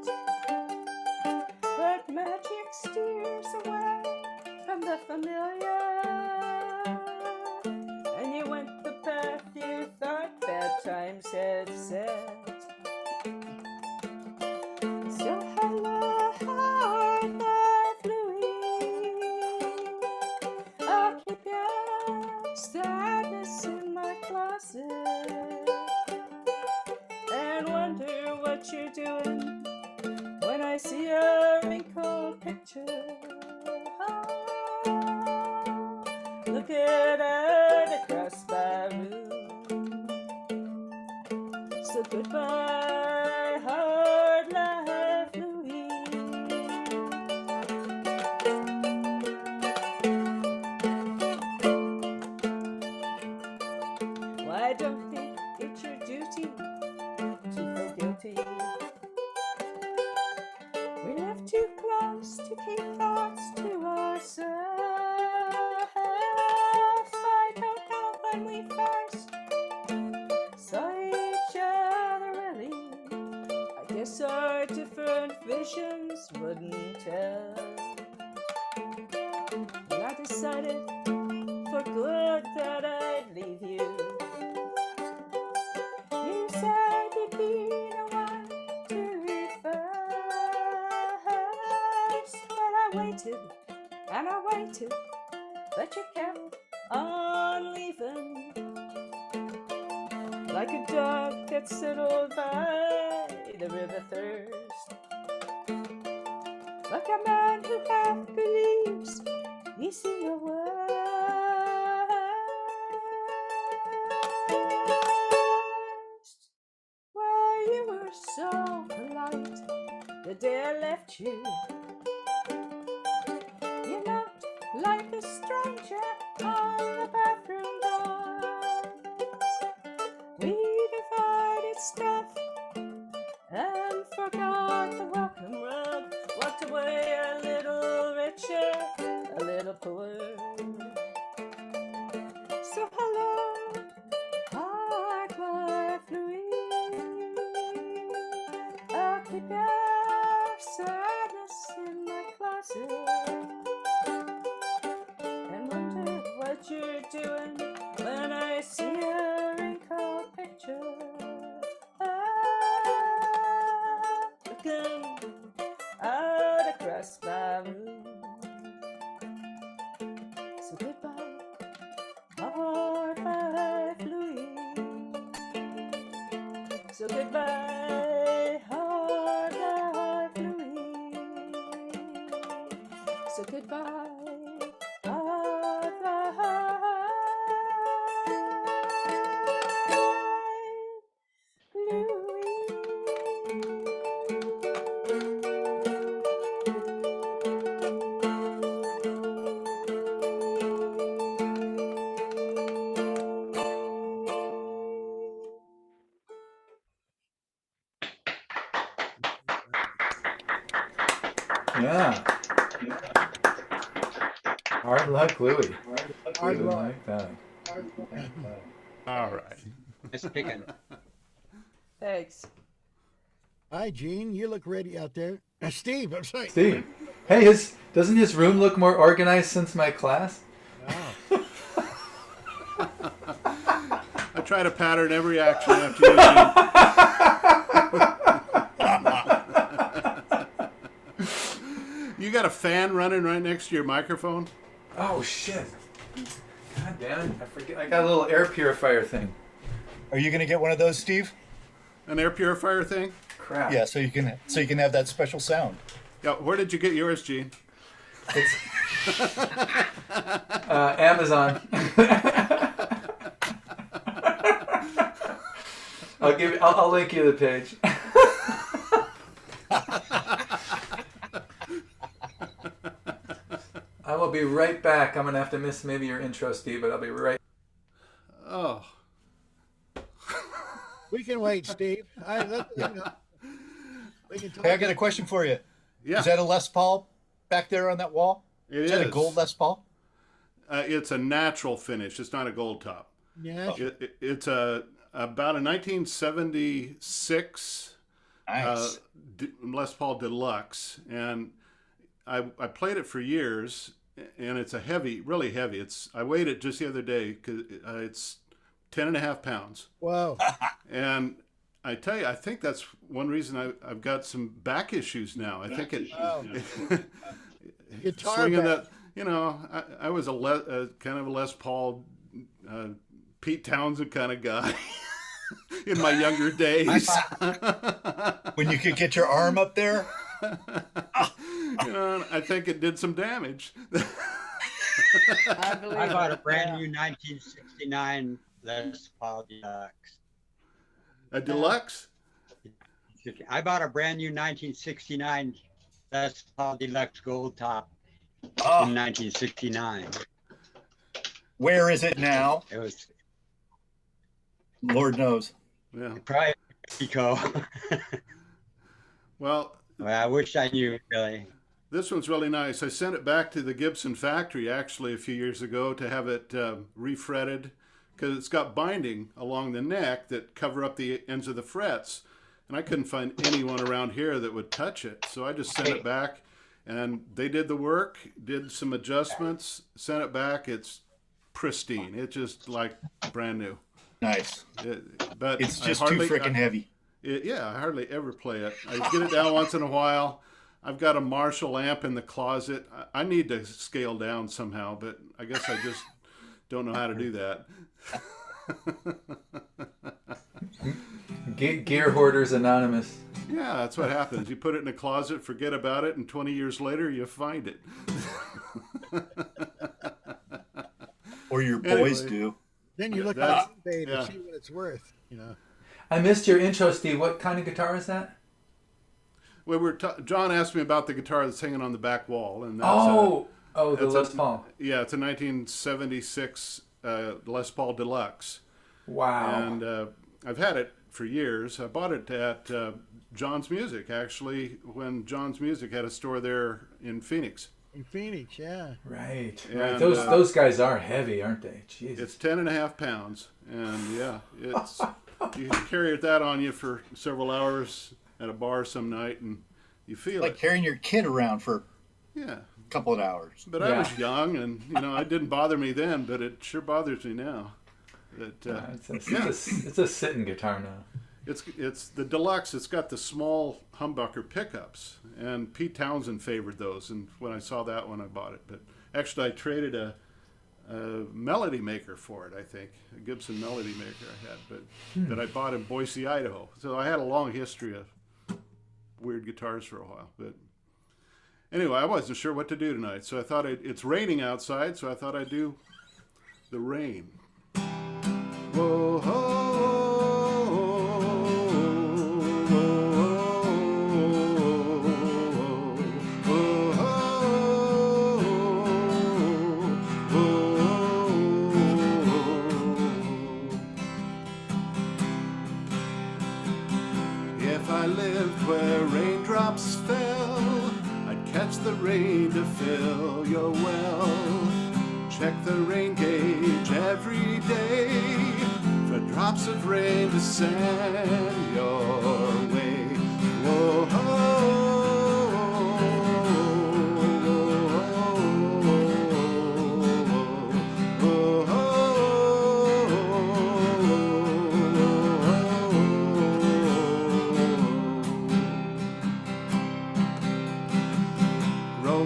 [SPEAKER 7] But magic steers away from the familiar. And you went the path you thought bad times had set. So hello, hard life, Louis. I'll keep your sadness in my closet and wonder what you're doing when I see a wrinkled picture. Looking out across my room. So goodbye, hard life, Louis. Well, I don't think it's your duty to feel guilty. We live too close to keep thoughts to ourselves. I don't know when we first saw each other really. I guess our different visions wouldn't tell. And I decided for good that I'd leave you. You said you'd be the one to read first. But I waited and I waited, but you kept on leaving. Like a dog that's settled by the river thirst. Like a man who half believes he's seen your worst. Well, you were so polite the day I left you. You knocked like a stranger on the bathroom door. We divided stuff and forgot the welcome rug. Walked away a little richer, a little poorer. So hello, hard life, Louis. I'll keep your sadness in my closet and wonder what you're doing when I see a wrinkled picture. Looking out across my room. So goodbye, hard life, Louis. So goodbye, hard life, Louis. So goodbye, hard life,
[SPEAKER 4] Yeah. Hard luck, Louie.
[SPEAKER 2] Hard
[SPEAKER 4] Really
[SPEAKER 2] luck.
[SPEAKER 4] like that.
[SPEAKER 9] All right.
[SPEAKER 5] Nice picking.
[SPEAKER 7] Thanks.
[SPEAKER 2] Hi, Gene. You look ready out there. Steve, I'm sorry.
[SPEAKER 4] Steve. Hey, doesn't his room look more organized since my class?
[SPEAKER 2] Oh.
[SPEAKER 9] try to pattern every action after you. You got a fan running right next to your microphone?
[SPEAKER 4] Oh shit! God damn it! I forget. I got a little air purifier thing.
[SPEAKER 10] Are you gonna get one of those, Steve?
[SPEAKER 9] An air purifier thing?
[SPEAKER 4] Crap.
[SPEAKER 10] Yeah, so you can have that special sound.
[SPEAKER 9] Yeah. Where did you get yours, Gene?
[SPEAKER 4] It's Amazon. I'll link you the page. I will be right back. I'm gonna have to miss maybe your intro, Steve, but I'll be right.
[SPEAKER 9] Oh.
[SPEAKER 2] We can wait, Steve. We can talk.
[SPEAKER 10] Hey, I got a question for you.
[SPEAKER 9] Yeah.
[SPEAKER 10] Is that a Les Paul back there on that wall?
[SPEAKER 9] It
[SPEAKER 10] is that a gold Les Paul?
[SPEAKER 9] It's a natural finish. It's not a gold top.
[SPEAKER 2] Yeah.
[SPEAKER 9] It's about a 1976
[SPEAKER 10] Nice.
[SPEAKER 9] Les Paul Deluxe, and I played it for years, and it's a heavy, really heavy. I weighed it just the other day because it's 10.5 pounds.
[SPEAKER 2] Whoa.
[SPEAKER 9] And I tell you, I think that's one reason I've got some back issues now. I think it.
[SPEAKER 2] Guitar
[SPEAKER 9] swinging
[SPEAKER 2] back.
[SPEAKER 9] that, I was a kind of a Les Paul, Pete Townsend kind of guy in my younger days.
[SPEAKER 10] When you could get your arm up there.
[SPEAKER 9] I think it did some damage.
[SPEAKER 7] I believe
[SPEAKER 5] I bought a
[SPEAKER 7] it,
[SPEAKER 5] brand
[SPEAKER 7] yeah.
[SPEAKER 5] new 1969 Les Paul Deluxe.
[SPEAKER 9] A deluxe?
[SPEAKER 5] I bought a brand new 1969 Les Paul Deluxe Gold Top in 1969.
[SPEAKER 10] Where is it now?
[SPEAKER 5] It was
[SPEAKER 10] Lord knows.
[SPEAKER 9] Yeah.
[SPEAKER 5] probably Mexico.
[SPEAKER 9] Well,
[SPEAKER 5] I wish I knew, really.
[SPEAKER 9] this one's really nice. I sent it back to the Gibson factory actually a few years ago to have it refretted, because it's got binding along the neck that cover up the ends of the frets, and I couldn't find anyone around here that would touch it. So I just sent it back, and they did the work, did some adjustments, sent it back. It's pristine. It's just like brand new.
[SPEAKER 10] Nice.
[SPEAKER 9] But
[SPEAKER 10] It's just too freaking heavy.
[SPEAKER 9] Yeah, I hardly ever play it. I get it down once in a while. I've got a Marshall amp in the closet. I need to scale down somehow, but I guess I just don't know how to do that.
[SPEAKER 4] Gear Hoarders Anonymous.
[SPEAKER 9] Yeah, that's what happens. You put it in a closet, forget about it, and 20 years later you find it.
[SPEAKER 10] Or your boys
[SPEAKER 9] Anyway.
[SPEAKER 10] do.
[SPEAKER 2] Then you look
[SPEAKER 9] That's-
[SPEAKER 2] on eBay to
[SPEAKER 9] yeah.
[SPEAKER 2] see what it's worth.
[SPEAKER 4] I missed your intro, Steve. What kind of guitar is that?
[SPEAKER 9] Well, John asked me about the guitar that's hanging on the back wall, and that's
[SPEAKER 4] The
[SPEAKER 9] that's
[SPEAKER 4] Les Paul.
[SPEAKER 9] Yeah, it's a 1976 Les Paul Deluxe.
[SPEAKER 4] Wow.
[SPEAKER 9] And I've had it for years. I bought it at John's Music, actually, when John's Music had a store there in Phoenix.
[SPEAKER 2] In Phoenix, yeah.
[SPEAKER 4] Right.
[SPEAKER 9] And,
[SPEAKER 4] Those guys are heavy, aren't they? Jesus.
[SPEAKER 9] It's 10.5 pounds, and yeah, it's you can carry that on you for several hours at a bar some night, and you feel
[SPEAKER 10] Like
[SPEAKER 9] it.
[SPEAKER 10] carrying your kid around for
[SPEAKER 9] Yeah,
[SPEAKER 10] a couple of hours.
[SPEAKER 9] but I was young, and it didn't bother me then, but it sure bothers me now. That
[SPEAKER 4] It's a sitting guitar now.
[SPEAKER 9] it's the deluxe. It's got the small humbucker pickups, and Pete Townsend favored those. And when I saw that one, I bought it. But actually, I traded a Melody Maker for it. I think a Gibson Melody Maker I had, but that I bought in Boise, Idaho. So I had a long history of weird guitars for a while. But anyway, I wasn't sure what to do tonight, so I thought it's raining outside, so I thought I'd do the rain. Whoa, ho. If I lived where raindrops fell, I'd catch the rain to fill your well. Check the rain gauge every day for drops of rain to send your way. Whoa,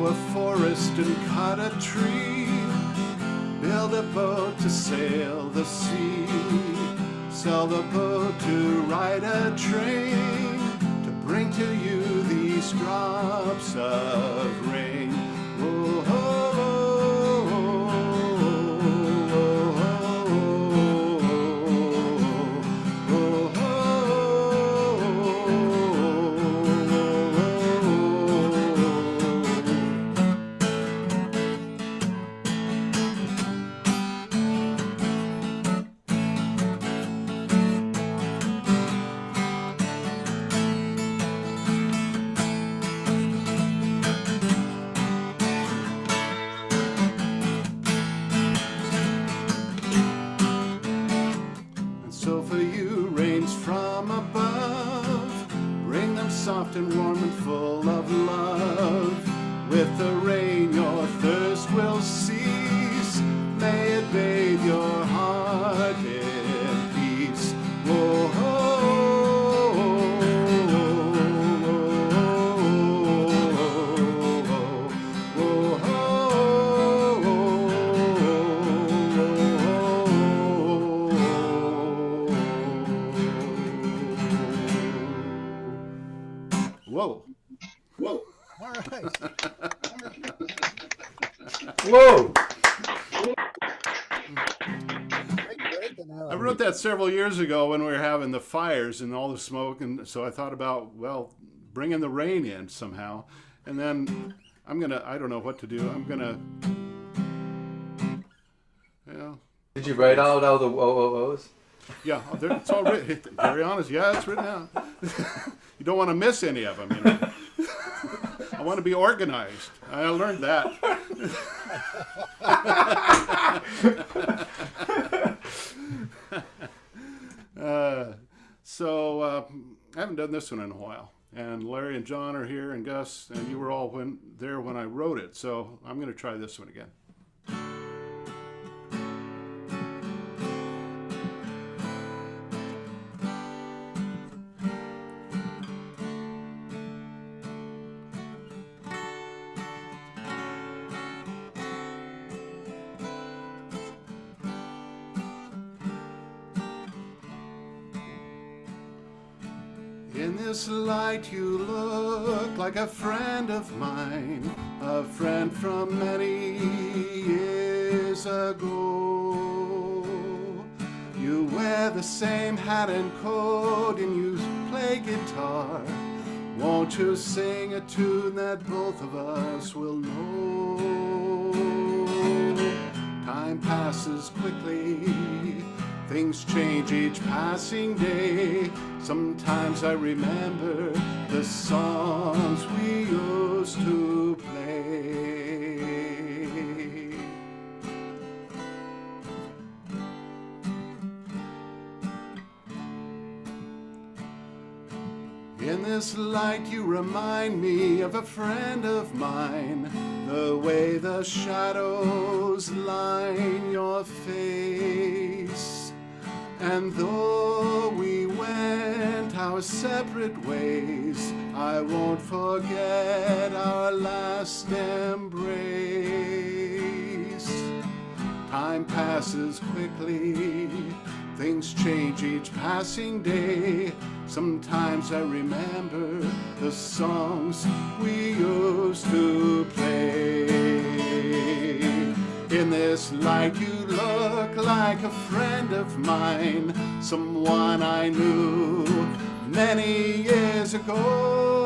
[SPEAKER 9] a forest and cut a tree, build a boat to sail the sea, sell the boat to ride a train, to bring to you these drops of rain. Oh, oh, soft and warm and full of love. With the rain your thirst will cease. May it bathe your heart in peace. Whoa, whoa.
[SPEAKER 2] Whoa. All right.
[SPEAKER 4] Whoa.
[SPEAKER 9] I wrote that several years ago when we were having the fires and all the smoke, and so I thought about, well, bringing the rain in somehow. And then I don't know what to do.
[SPEAKER 4] Did you write out all the OOOs?
[SPEAKER 9] Yeah, it's all written. Very honest. Yeah, it's written out. You don't want to miss any of them, you know. I want to be organized. I learned that. I haven't done this one in a while. And Larry and John are here, and Gus, and you were all there when I wrote it. So I'm going to try this one again. In this light you look like a friend of mine, a friend from many years ago. You wear the same hat and coat and you play guitar. Won't you sing a tune that both of us will know? Time passes quickly, things change each passing day. Sometimes I remember the songs we used to play. In this light you remind me of a friend of mine, the way the shadows line your face. And though we went our separate ways, I won't forget our last embrace. Time passes quickly, things change each passing day. Sometimes I remember the songs we used to play. In this light you look like a friend of mine, someone I knew many years ago.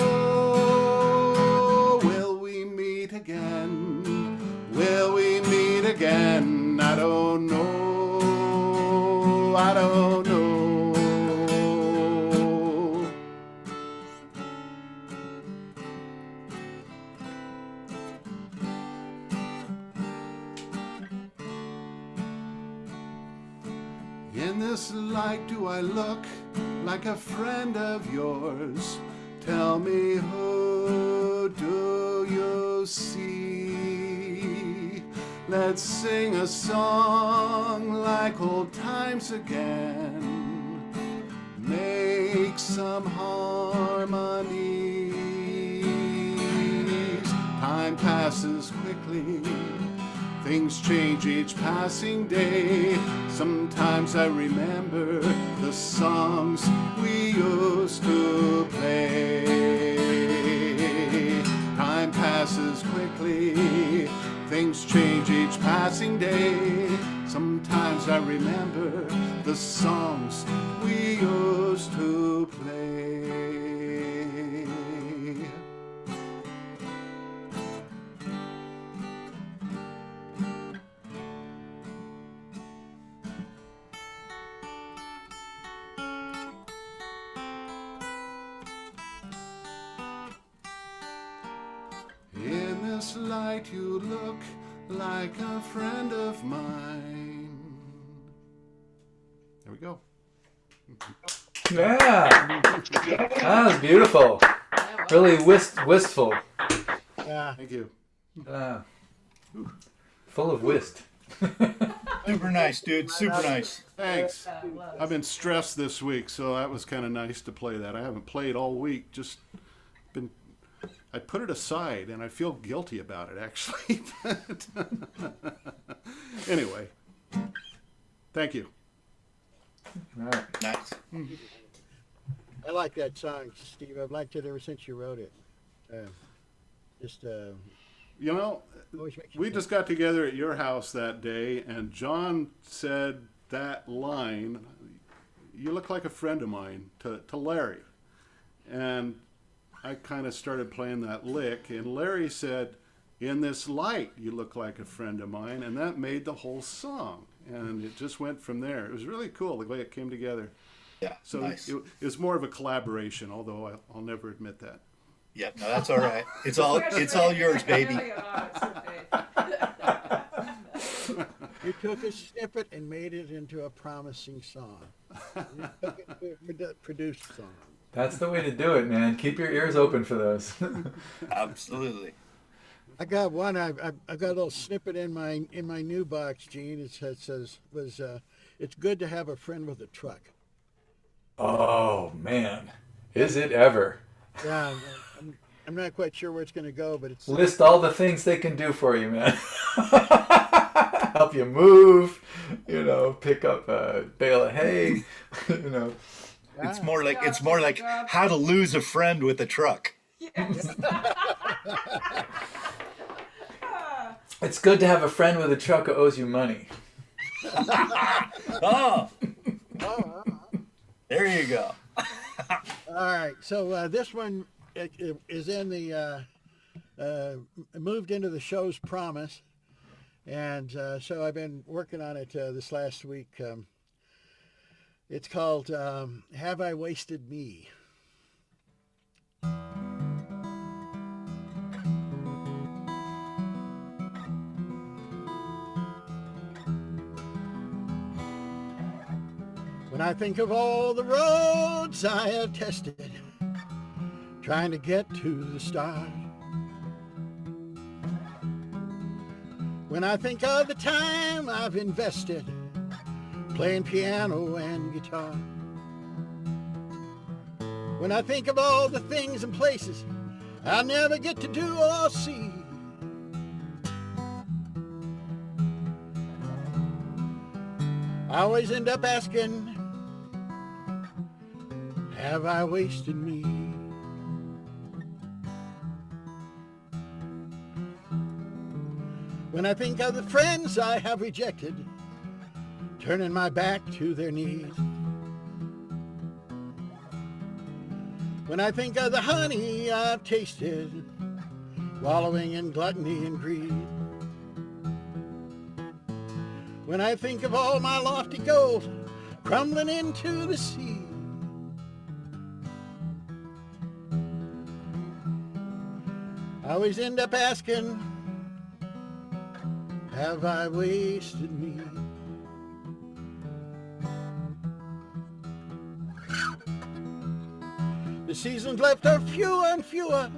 [SPEAKER 9] Will we meet again? Will we meet again? I don't know. I don't know. In this light do I look like a friend of yours? Tell me, who do you see? Let's sing a song like old times again. Make some harmonies. Time Time passes quickly, things change each passing day. Sometimes I remember the songs we used to play. Time passes quickly, things change each passing day. Sometimes I remember the songs we used to play. In this light you look like a friend of mine. There we go.
[SPEAKER 4] Yeah. That was beautiful. Really wistful.
[SPEAKER 2] Yeah.
[SPEAKER 9] Thank you.
[SPEAKER 4] Full of whist.
[SPEAKER 10] Super nice, dude. Super nice.
[SPEAKER 9] Thanks. I've been stressed this week, so that was kind of nice to play that. I haven't played all week, just been... I put it aside, and I feel guilty about it, actually. Anyway, thank you.
[SPEAKER 4] All right.
[SPEAKER 10] Nice.
[SPEAKER 2] I like that song, Steve. I've liked it ever since you wrote it.
[SPEAKER 9] You know,
[SPEAKER 2] Always makes you
[SPEAKER 9] we
[SPEAKER 2] think.
[SPEAKER 9] just got together at your house that day, and John said that line, "You look like a friend of mine," to Larry. And I kind of started playing that lick, and Larry said, "In this light, you look like a friend of mine," and that made the whole song. And it just went from there. It was really cool the way it came together.
[SPEAKER 10] Yeah.
[SPEAKER 9] So
[SPEAKER 10] nice.
[SPEAKER 9] it was more of a collaboration, although I'll never admit that.
[SPEAKER 10] Yeah. No, that's all right. It's all yours, baby.
[SPEAKER 2] You took a snippet and made it into a promising song. You took it to a produced song.
[SPEAKER 4] That's the way to do it, man. Keep your ears open for those.
[SPEAKER 10] Absolutely.
[SPEAKER 2] I got one. I got a little snippet in my new box, Gene. It says it's good to have a friend with a truck.
[SPEAKER 4] Oh, man. Is it ever?
[SPEAKER 2] Yeah, I'm not quite sure where it's going to go, but it's
[SPEAKER 4] List all the things they can do for you, man. Help you move, pick up a bale of hay,
[SPEAKER 10] It's more like how to lose a friend with a truck.
[SPEAKER 7] Yes.
[SPEAKER 4] It's good to have a friend with a truck who owes you money.
[SPEAKER 10] Oh, there you go.
[SPEAKER 2] all right. So this one is in the moved into the show's promise, and so I've been working on it this last week. It's called "Have I Wasted Me?" When I think of all the roads I have tested, trying to get to the start. When I think of the time I've invested, playing piano and guitar. When I think of all the things and places I'll never get to do or see. I always end up asking, have I wasted me? When I think of the friends I have rejected, turning my back to their needs. When I think of the honey I've tasted, wallowing in gluttony and greed. When I think of all my lofty goals crumbling into the sea. I always end up asking, have I wasted me? The seasons left are fewer and fewer,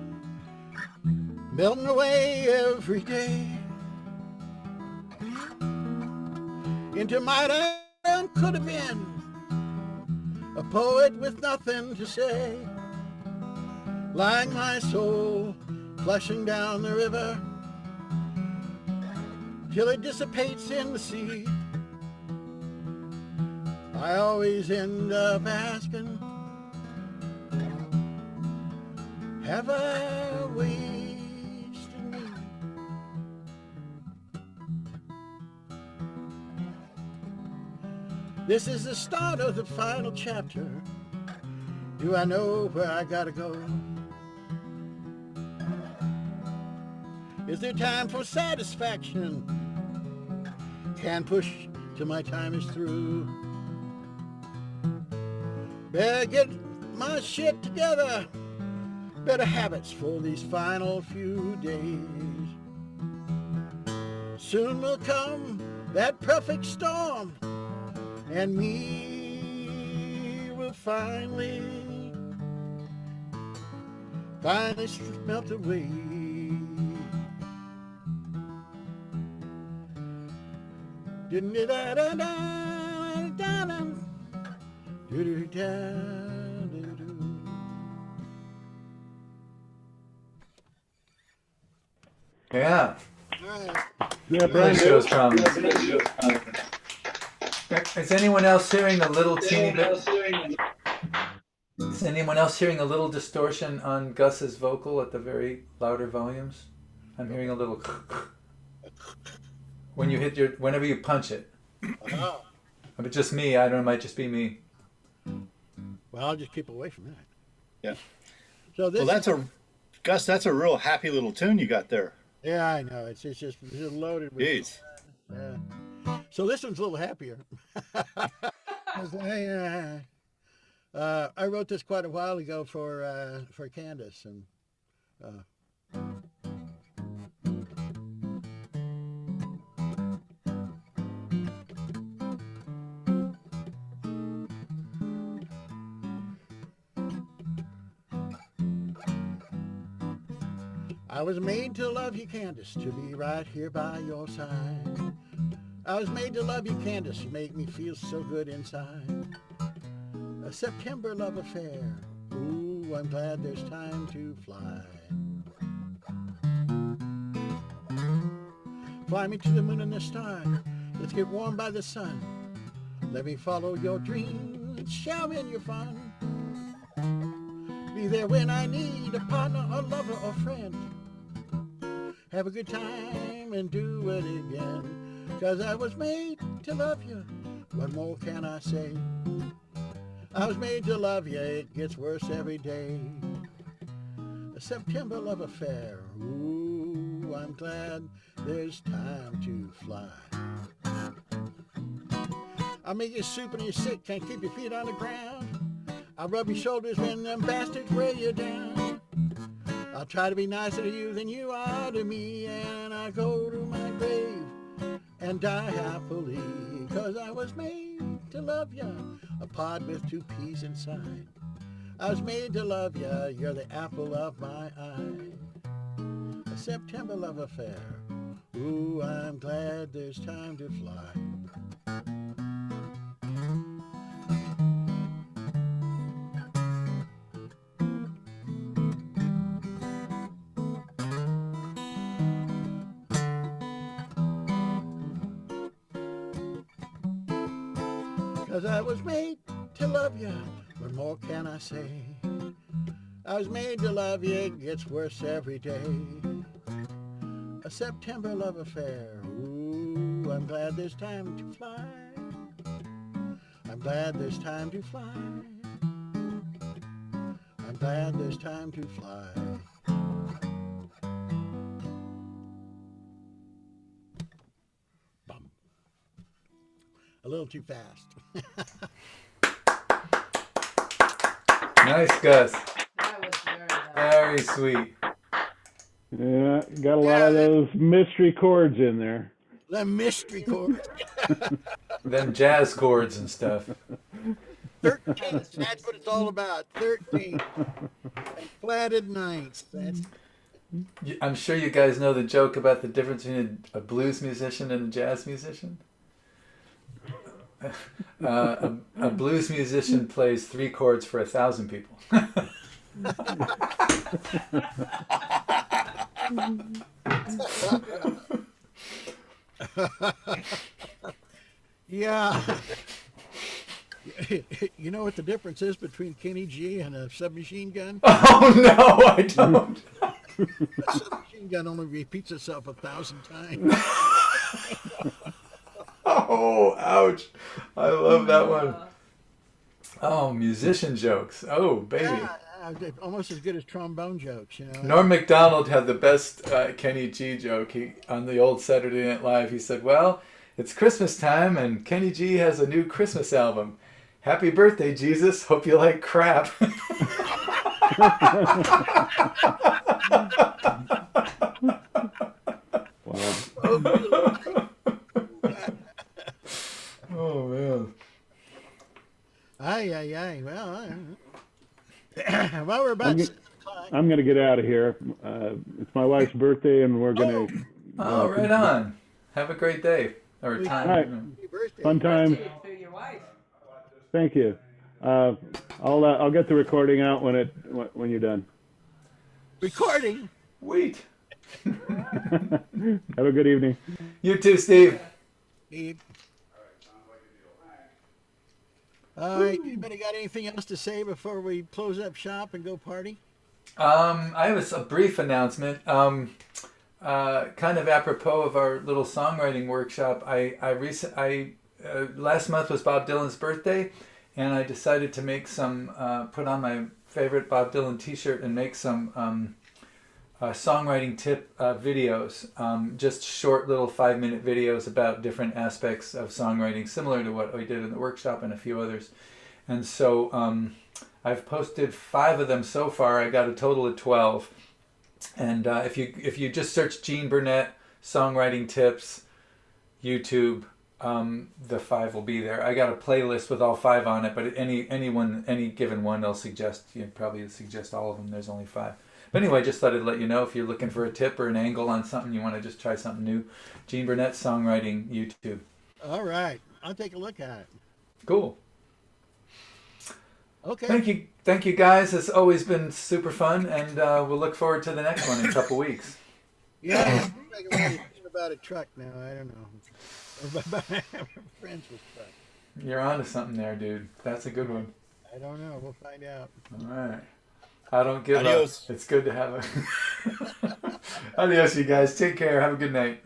[SPEAKER 2] melting away every day. Into might I could have been a poet with nothing to say, lying my soul flushing down the river till it dissipates in the sea. I always end up asking, have I wasted me? This is the start of the final chapter. Do I know where I gotta go? Is there time for satisfaction? Can't push till my time is through. Better get my shit together. Better habits for these final few days. Soon will come that perfect storm, and me will finally melt away.
[SPEAKER 4] Yeah.
[SPEAKER 1] Yeah,
[SPEAKER 4] Really
[SPEAKER 1] Brian.
[SPEAKER 4] shows promise. Is anyone else hearing a little teeny bit? Is anyone else hearing a little distortion on Gus's vocal at the very louder volumes? I'm hearing a little when you hit whenever you punch it. But just me, I don't know, it might just be me.
[SPEAKER 2] Well, I'll just keep away from that.
[SPEAKER 10] Yeah.
[SPEAKER 2] So this
[SPEAKER 10] Gus, that's a real happy little tune you got there.
[SPEAKER 2] Yeah, I know. It's just loaded with.
[SPEAKER 10] Jeez.
[SPEAKER 2] Yeah. So this one's a little happier. I wrote this quite a while ago for Candace, and I was made to love you, Candace, to be right here by your side. I was made to love you, Candace, you make me feel so good inside. A September love affair, ooh, I'm glad there's time to fly. Fly me to the moon and the stars, let's get warm by the sun. Let me follow your dreams, show me in your fun. Be there when I need a partner, a lover, or friend. Have a good time and do it again. 'Cause I was made to love you. What more can I say? I was made to love you. It gets worse every day. A September love affair. Ooh, I'm glad there's time to fly. I'll make you soup when you're sick. Can't keep your feet on the ground. I'll rub your shoulders when them bastards weigh you down. I'll try to be nicer to you than you are to me. And I'll go to my grave and die happily, 'cause I was made to love you, a pod with two peas inside. I was made to love you, you're the apple of my eye. A September love affair, ooh, I'm glad there's time to fly. 'Cause I was made to love you, what more can I say? I was made to love you, it gets worse every day. A September love affair, ooh, I'm glad there's time to fly. I'm glad there's time to fly. I'm glad there's time to fly. Bum. A little too fast.
[SPEAKER 4] Nice, Gus.
[SPEAKER 7] That was very nice.
[SPEAKER 4] Very sweet.
[SPEAKER 1] Yeah, got a lot of those mystery chords in there.
[SPEAKER 2] The mystery chords.
[SPEAKER 4] Them jazz chords and stuff.
[SPEAKER 2] 13, that's what it's all about. 13. And flatted ninths. That's
[SPEAKER 4] I'm sure you guys know the joke about the difference between a blues musician and a jazz musician. A blues musician plays 3 chords for 1,000 people.
[SPEAKER 2] Yeah. You know what the difference is between Kenny G and a submachine gun?
[SPEAKER 4] Oh no, I don't.
[SPEAKER 2] A submachine gun only repeats itself 1,000 times.
[SPEAKER 4] Oh, ouch. I love that one. Oh, musician jokes. Oh, baby.
[SPEAKER 2] Yeah, almost as good as trombone jokes, you know.
[SPEAKER 4] Norm Macdonald had the best Kenny G joke. He on the old Saturday Night Live. He said, "Well, it's Christmas time, and Kenny G has a new Christmas album. Happy birthday, Jesus. Hope you like crap."
[SPEAKER 1] Wow.
[SPEAKER 4] Oh man.
[SPEAKER 2] Aye. Well, we're about 6 o'clock.
[SPEAKER 1] I'm going to get out of here. It's my wife's birthday, and we're going to.
[SPEAKER 4] Oh, right on. Have a great day or time.
[SPEAKER 1] All right.
[SPEAKER 2] Happy birthday.
[SPEAKER 1] Fun time.
[SPEAKER 7] For your wife.
[SPEAKER 1] Thank you. I'll get the recording out when you're done.
[SPEAKER 2] Recording.
[SPEAKER 4] Wait.
[SPEAKER 1] Have a good evening.
[SPEAKER 4] You too, Steve.
[SPEAKER 2] Steve. All right. Anybody got anything else to say before we close up shop and go party?
[SPEAKER 4] I have a brief announcement. Kind of apropos of our little songwriting workshop. Last month was Bob Dylan's birthday, and I decided to make some, put on my favorite Bob Dylan T-shirt and make some songwriting tip videos. Just short little 5-minute videos about different aspects of songwriting, similar to what we did in the workshop and a few others. And so I've posted 5 of them so far. I got a total of 12. And if you just search Gene Burnett songwriting tips, YouTube, the 5 will be there. I got a playlist with all 5 on it, but any given one, they'll suggest, probably suggest all of them. There's only 5. But anyway, just thought I'd let you know if you're looking for a tip or an angle on something, you want to just try something new. Gene Burnett songwriting YouTube.
[SPEAKER 2] All right. I'll take a look at it.
[SPEAKER 4] Cool.
[SPEAKER 2] Okay.
[SPEAKER 4] Thank you guys. It's always been super fun, and we'll look forward to the next one in a couple weeks.
[SPEAKER 2] Yeah. I'm about a truck now. I don't know. Friends with truck.
[SPEAKER 4] You're onto something there, dude. That's a good one.
[SPEAKER 2] I don't know. We'll find out.
[SPEAKER 4] All right. I don't give
[SPEAKER 10] Adios.
[SPEAKER 4] up. It's good to have a... Adios, you guys. Take care. Have a good night.